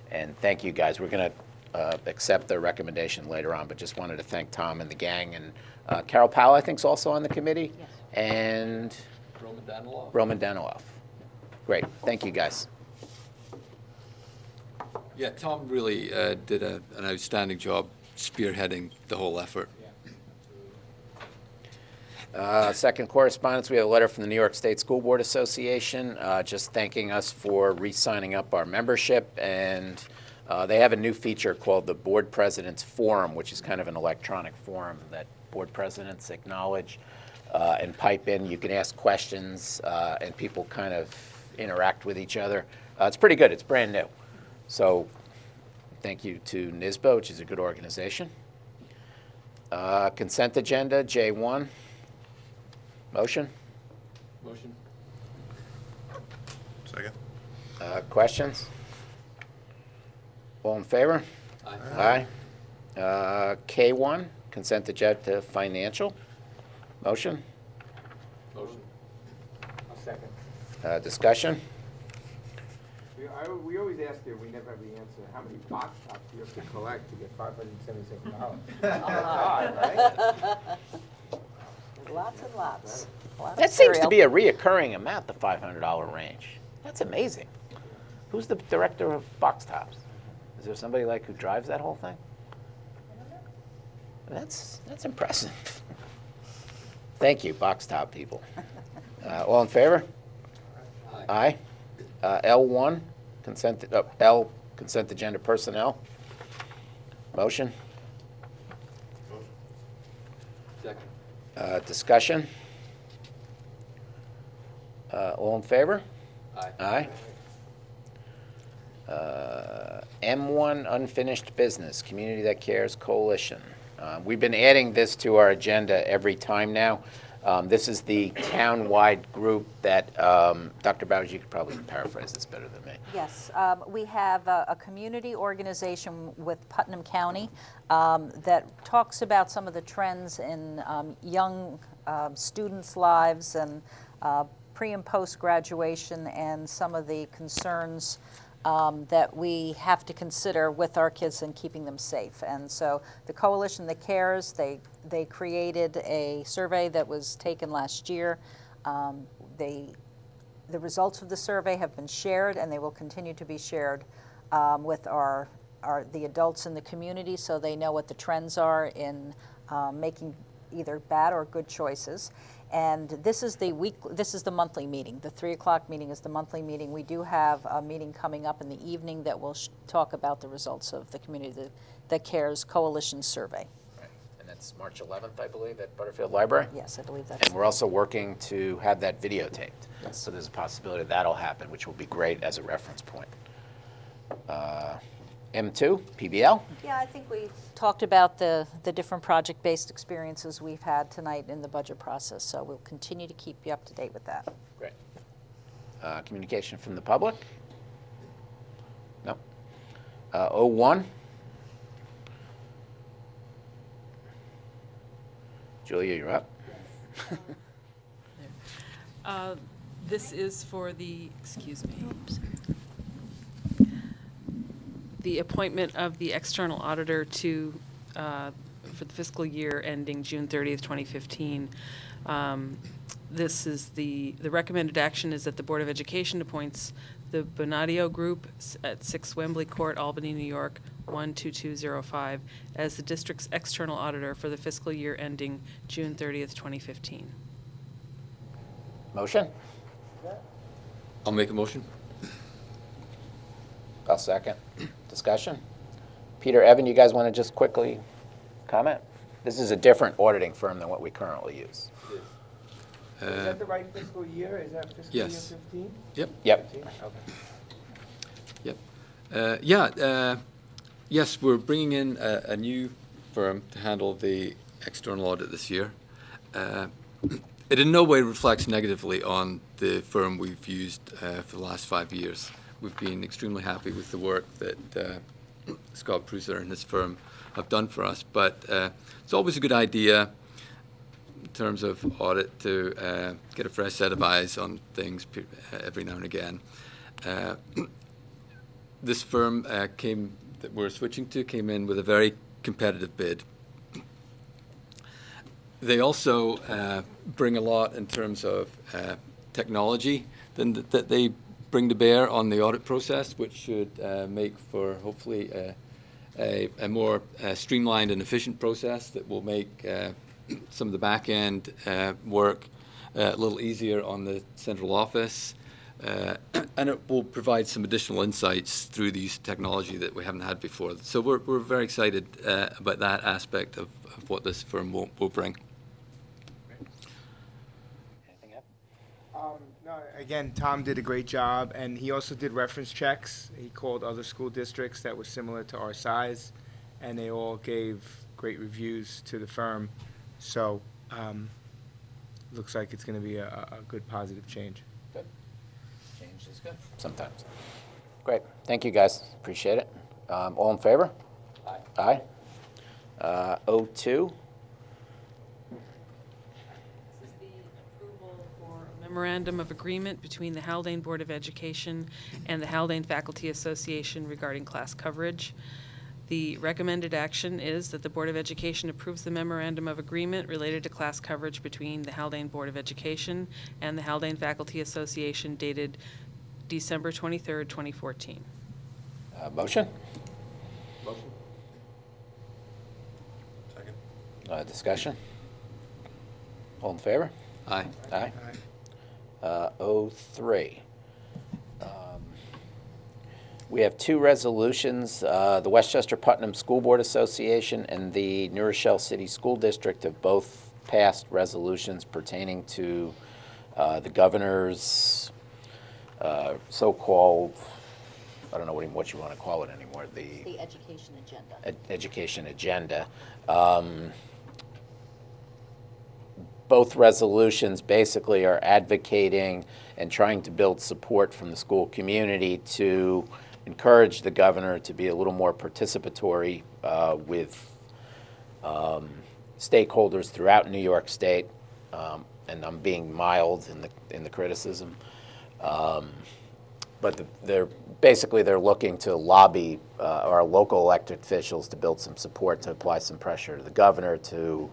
and thank you guys. We're going to accept the recommendation later on, but just wanted to thank Tom and the gang. And Carol Powell, I think, is also on the committee. Yes. And Roman Daniloff. Great. Thank you, guys. Yeah, Tom really did an outstanding job spearheading the whole effort. Second correspondence, we have a letter from the New York State School Board Association just thanking us for re-signing up our membership. And they have a new feature called the Board Presidents Forum, which is kind of an electronic forum that board presidents acknowledge and pipe in. You can ask questions and people kind of interact with each other. It's pretty good. It's brand new. So thank you to NISBA, which is a good organization. Consent agenda, J1. Motion? Motion. Second. Questions? All in favor? Aye. K1, consent agenda, financial. Motion? Motion. I'll second. Discussion? We always ask there, we never have the answer, how many box tops do you have to collect to get $577? Lots and lots. That seems to be a reoccurring amount, the $500 range. That's amazing. Who's the director of box tops? Is there somebody like who drives that whole thing? That's impressive. Thank you, box top people. All in favor? Aye. L1, consent agenda personnel. Motion? Second. Discussion? All in favor? Aye. M1, unfinished business, Community That Cares Coalition. We've been adding this to our agenda every time now. This is the town-wide group that, Dr. Bowers, you could probably paraphrase this better than me. Yes, we have a community organization with Putnam County that talks about some of the trends in young students' lives and pre- and post-graduation and some of the concerns that we have to consider with our kids and keeping them safe. And so the coalition that cares, they created a survey that was taken last year. The results of the survey have been shared, and they will continue to be shared with the adults in the community, so they know what the trends are in making either bad or good choices. And this is the monthly meeting. The 3 o'clock meeting is the monthly meeting. We do have a meeting coming up in the evening that will talk about the results of the Community That Cares Coalition survey. Right. And that's March 11th, I believe, at Butterfield Library? Yes, I believe that's. And we're also working to have that videotaped. Yes. So there's a possibility that'll happen, which will be great as a reference point. M2, PBL? Yeah, I think we talked about the different project-based experiences we've had tonight in the budget process, so we'll continue to keep you up to date with that. Great. Communication from the public? No. 01? Julia, you're up. This is for the, excuse me, the appointment of the external auditor to, for the fiscal year ending June 30th, 2015. This is the recommended action is that the Board of Education appoints the Bonadio Group at 6 Wembley Court, Albany, New York, 12205, as the district's external auditor for the fiscal year ending June 30th, 2015. Motion? I'll make a motion. I'll second. Discussion? Peter, Evan, you guys want to just quickly comment? This is a different auditing firm than what we currently use. Is that the right fiscal year? Is that fiscal Yes. year 15? Yep. Yep. 15? Okay. Yep. Yes, we're bringing in a new firm to handle the external audit this year. It in no way reflects negatively on the firm we've used for the last 5 years. We've been extremely happy with the work that Scott Pruser and his firm have done for us. But it's always a good idea in terms of audit to get a fresh set of eyes on things every now and again. This firm that we're switching to came in with a very competitive bid. They also bring a lot in terms of technology that they bring to bear on the audit process, which should make for hopefully a more streamlined and efficient process that will make some of the back end work a little easier on the central office. And it will provide some additional insights through the use of technology that we haven't had before. So we're very excited about that aspect of what this firm will bring. No, again, Tom did a great job, and he also did reference checks. He called other school districts that were similar to our size, and they all gave great reviews to the firm. So, looks like it's going to be a good positive change. Good. Change is good sometimes. Great. Thank you, guys. Appreciate it. All in favor? Aye. Aye. 02. This is the approval for a memorandum of agreement between the Haldane Board of Education and the Haldane Faculty Association regarding class coverage. The recommended action is that the Board of Education approves the memorandum of agreement related to class coverage between the Haldane Board of Education and the Haldane Faculty Association dated December 23rd, 2014. Motion? Motion. Second. Discussion? All in favor? Aye. Aye. 03. We have two resolutions. The Westchester Putnam School Board Association and the New Rochelle City School District have both passed resolutions pertaining to the governor's so-called, I don't know what you want to call it anymore, The education agenda. Education agenda. Both resolutions basically are advocating and trying to build support from the school community to encourage the governor to be a little more participatory with stakeholders throughout New York State, and I'm being mild in the criticism. But they're looking to lobby our local elected officials to build some support, to apply some pressure to the governor to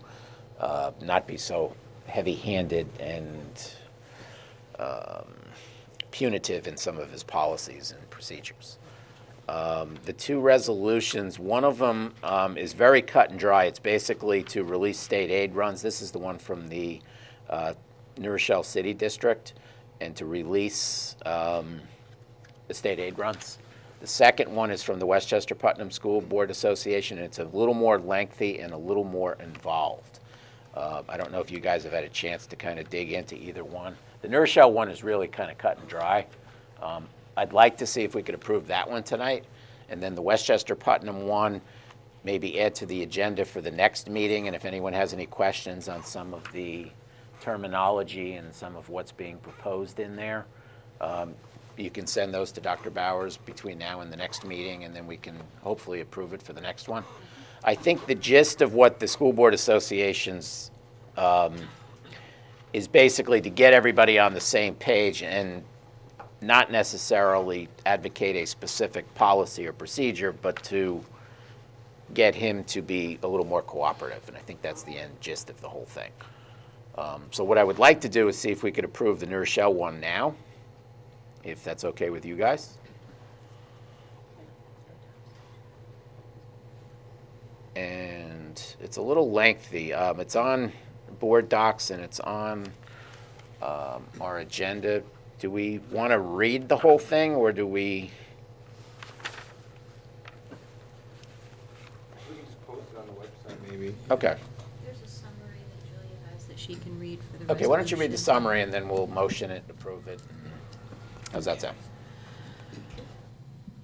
not be so heavy-handed and punitive in some of his policies and procedures. The two resolutions, one of them is very cut and dry. It's basically to release state aid runs. This is the one from the New Rochelle City District, and to release the state aid runs. The second one is from the Westchester Putnam School Board Association, and it's a little more lengthy and a little more involved. I don't know if you guys have had a chance to kind of dig into either one. The New Rochelle one is really kind of cut and dry. I'd like to see if we could approve that one tonight, and then the Westchester Putnam one, maybe add to the agenda for the next meeting, and if anyone has any questions on some of the terminology and some of what's being proposed in there, you can send those to Dr. Bowers between now and the next meeting, and then we can hopefully approve it for the next one. I think the gist of what the school board associations is basically to get everybody on the same page and not necessarily advocate a specific policy or procedure, but to get him to be a little more cooperative. And I think that's the end gist of the whole thing. So what I would like to do is see if we could approve the New Rochelle one now, if that's okay with you guys. And it's a little lengthy. It's on board docs and it's on our agenda. Do we want to read the whole thing, or do we? We can just post it on the website, maybe. Okay. There's a summary that Julia has that she can read for the Okay, why don't you read the resolution. summary and then we'll motion it, approve it. How's that sound?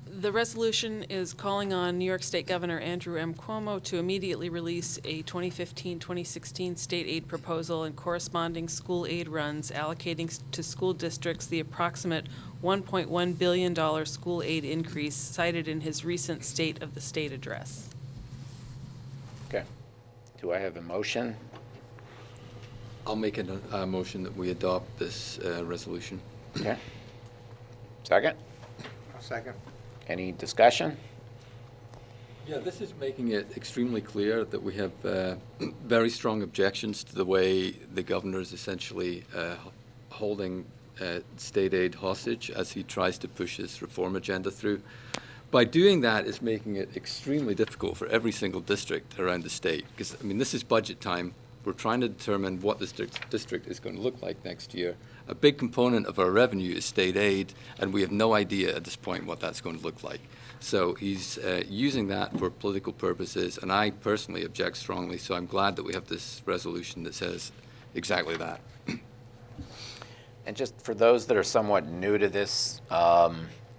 The resolution is calling on New York State Governor Andrew M. Cuomo to immediately release a 2015-2016 state aid proposal and corresponding school aid runs, allocating to school districts the approximate $1.1 billion school aid increase cited in his recent State of the State address. Okay. Do I have a motion? I'll make a motion that we adopt this resolution. Okay. Second? I'll second. Any discussion? Yeah, this is making it extremely clear that we have very strong objections to the way the governor is essentially holding state aid hostage as he tries to push his reform agenda through. By doing that, it's making it extremely difficult for every single district around the state. Because, I mean, this is budget time. We're trying to determine what this district is going to look like next year. A big component of our revenue is state aid, and we have no idea at this point what that's going to look like. So he's using that for political purposes, and I personally object strongly, so I'm glad that we have this resolution that says exactly that. And just for those that are somewhat new to this,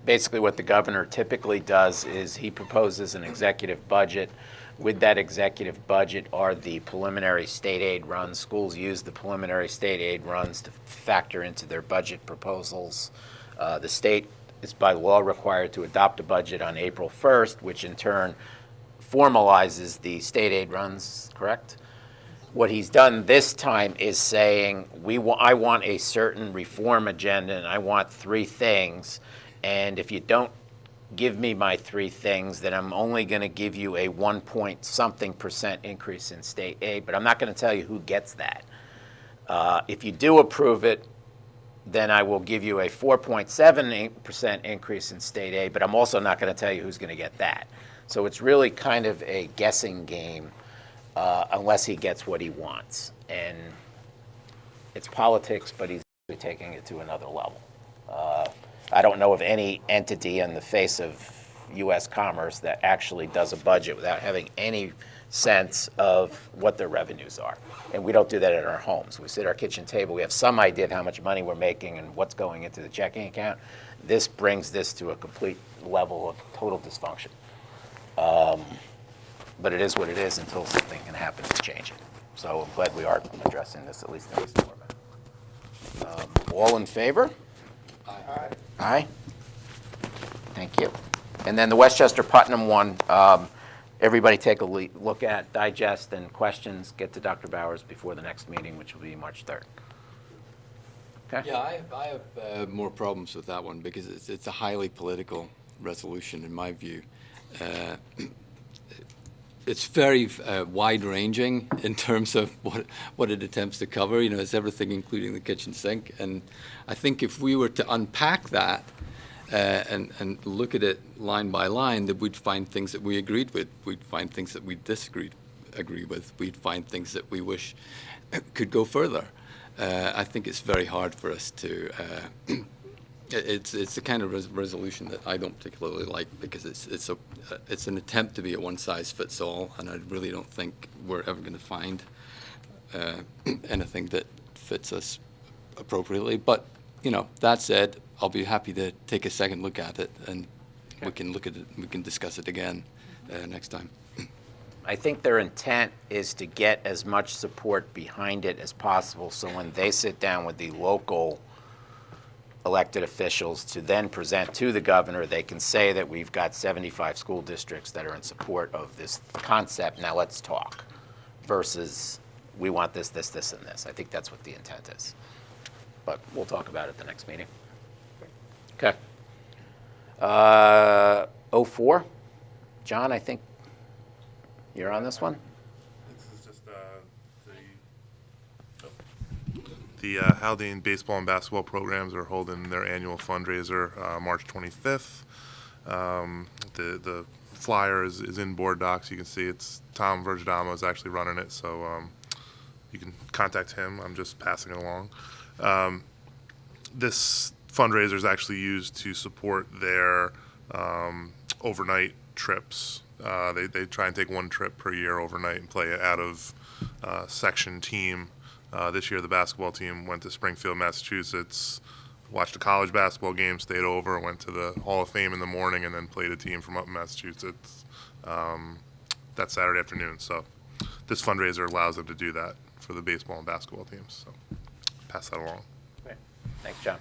basically what the governor typically does is he proposes an executive budget with that executive budget are the preliminary state aid runs. Schools use the preliminary state aid runs to factor into their budget proposals. The state is by law required to adopt a budget on April 1st, which in turn formalizes the state aid runs, correct? What he's done this time is saying, I want a certain reform agenda, and I want 3 things, and if you don't give me my 3 things, then I'm only going to give you a 1-point-something% increase in state aid, but I'm not going to tell you who gets that. If you do approve it, then I will give you a 4.7% increase in state aid, but I'm also not going to tell you who's going to get that. So it's really kind of a guessing game unless he gets what he wants. And it's politics, but he's taking it to another level. I don't know of any entity in the face of U.S. commerce that actually does a budget without having any sense of what their revenues are. And we don't do that at our homes. We sit at our kitchen table, we have some idea of how much money we're making and what's going into the checking account. This brings this to a complete level of total dysfunction. But it is what it is until something can happen to change it. So I'm glad we are addressing this, at least in this format. All in favor? Aye. Aye? Thank you. And then the Westchester Putnam one, everybody take a look at, digest, and questions, get to Dr. Bowers before the next meeting, which will be March 3rd. Okay? Yeah, I have more problems with that one because it's a highly political resolution in my view. It's very wide-ranging in terms of what it attempts to cover. You know, it's everything, including the kitchen sink. And I think if we were to unpack that and look at it line by line, that we'd find things that we agreed with. We'd find things that we agree with. We'd find things that we wish could go further. I think it's very hard for us to. It's the kind of resolution that I don't particularly like because it's an attempt to be a one-size-fits-all, and I really don't think we're ever going to find anything that fits us appropriately. But you know, that said, I'll be happy to take a second look at it, and we can look at it. We can discuss it again next time. I think their intent is to get as much support behind it as possible, so when they sit down with the local elected officials to then present to the governor, they can say that we've got 75 school districts that are in support of this concept. Now let's talk, versus we want this, this, this, and this. I think that's what the intent is. But we'll talk about it at the next meeting. Okay. 04. John, I think you're on this one. This is just the Haldane baseball and basketball programs are holding their annual fundraiser March 25th. The flyer is in board docs. You can see it's Tom Vergadamo is actually running it, so you can contact him. I'm just passing it along. This fundraiser is actually used to support their overnight trips. They try and take one trip per year overnight and play it out of section team. This year the basketball team went to Springfield, Massachusetts, watched a college basketball game, stayed over, went to the Hall of Fame in the morning, and then played a team from up in Massachusetts that Saturday afternoon. So this fundraiser allows them to do that for the baseball and basketball teams. So pass that along. Great. Thanks, John.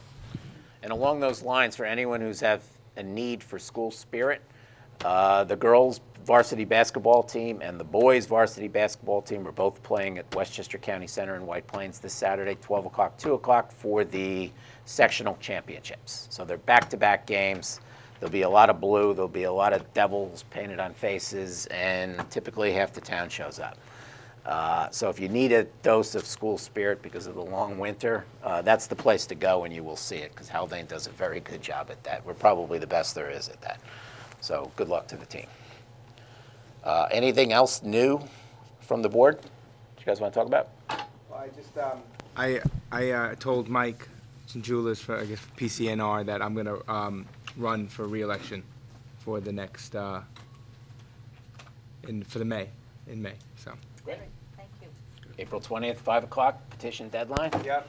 And along those lines, for anyone who's have a need for school spirit, the girls' varsity basketball team and the boys' varsity basketball team are both playing at Westchester County Center in White Plains this Saturday, 12 o'clock, 2 o'clock for the sectional championships. So they're back-to-back games. There'll be a lot of blue. There'll be a lot of devils painted on faces, and typically half the town shows up. So if you need a dose of school spirit because of the long winter, that's the place to go, and you will see it, because Haldane does a very good job at that. We're probably the best there is at that. So good luck to the team. Anything else new from the board you guys want to talk about? Well, I told Mike Julis for PCNR that I'm going to run for re-election for the next in May. So. Great. Thank you. April 20th, 5 o'clock, petition deadline. Yep.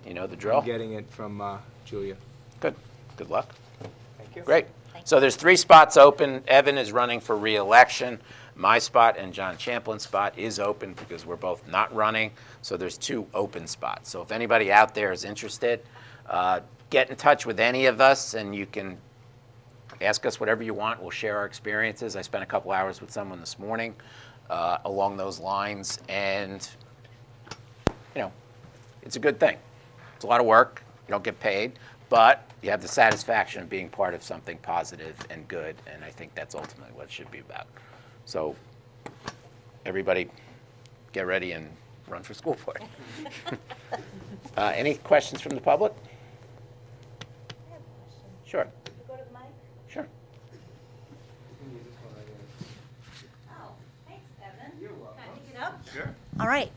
You know the drill. I'm getting it from Julia. Good. Good luck. Thank you. Great. So there's 3 spots open. Evan is running for re-election. My spot and John Champlin's spot is open because we're both not running, so there's 2 open spots. So if anybody out there is interested, get in touch with any of us, and you can ask us whatever you want. We'll share our experiences. I spent a couple hours with someone this morning along those lines, and it's a good thing. It's a lot of work. You don't get paid, but you have the satisfaction of being part of something positive and good, and I think that's ultimately what it should be about. So everybody get ready and run for school board. Any questions from the public? Sure. Go to the mic. Sure. Oh, thanks, Evan. You're welcome. Can I pick it up? Sure. All right.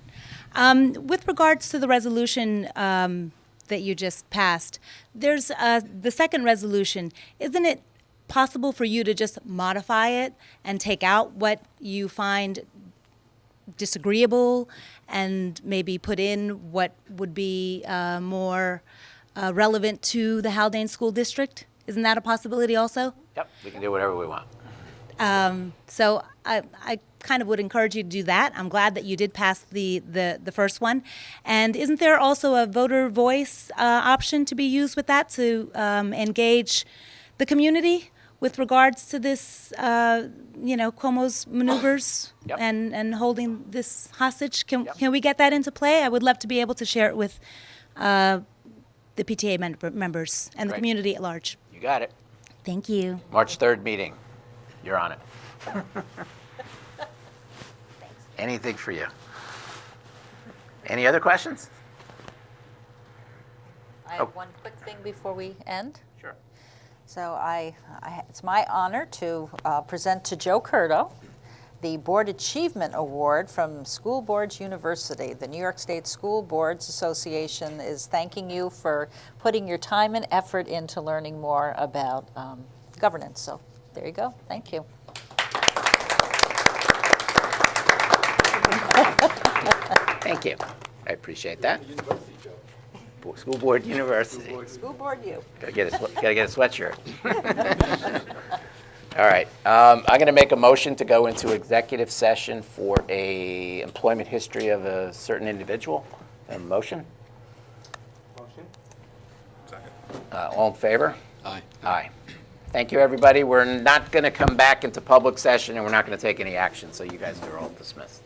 With regards to the resolution that you just passed, there's the second resolution. Isn't it possible for you to just modify it and take out what you find disagreeable and maybe put in what would be more relevant to the Haldane School District? Isn't that a possibility also? Yep, we can do whatever we want. So I kind of would encourage you to do that. I'm glad that you did pass the first one. And isn't there also a voter voice option to be used with that to engage the community with regards to this, Cuomo's maneuvers Yep. and holding this hostage? Can we get that into play? I would love to be able to share it with the PTA members and the Great. community at large. You got it. Thank you. March 3rd meeting. You're on it. Anything for you. Any other questions? I have one quick thing before we end. Sure. So it's my honor to present to Joe Curto the Board Achievement Award from School Boards University. The New York State School Boards Association is thanking you for putting your time and effort into learning more about governance. So there you go. Thank you. Thank you. I appreciate that. School Board University. School Board U. Gotta get a sweatshirt. All right. I'm going to make a motion to go into executive session for a employment history of a certain individual. A motion? Motion. All in favor? Aye. Aye. Thank you, everybody. We're not going to come back into public session, and we're not going to take any action, so you guys are all dismissed.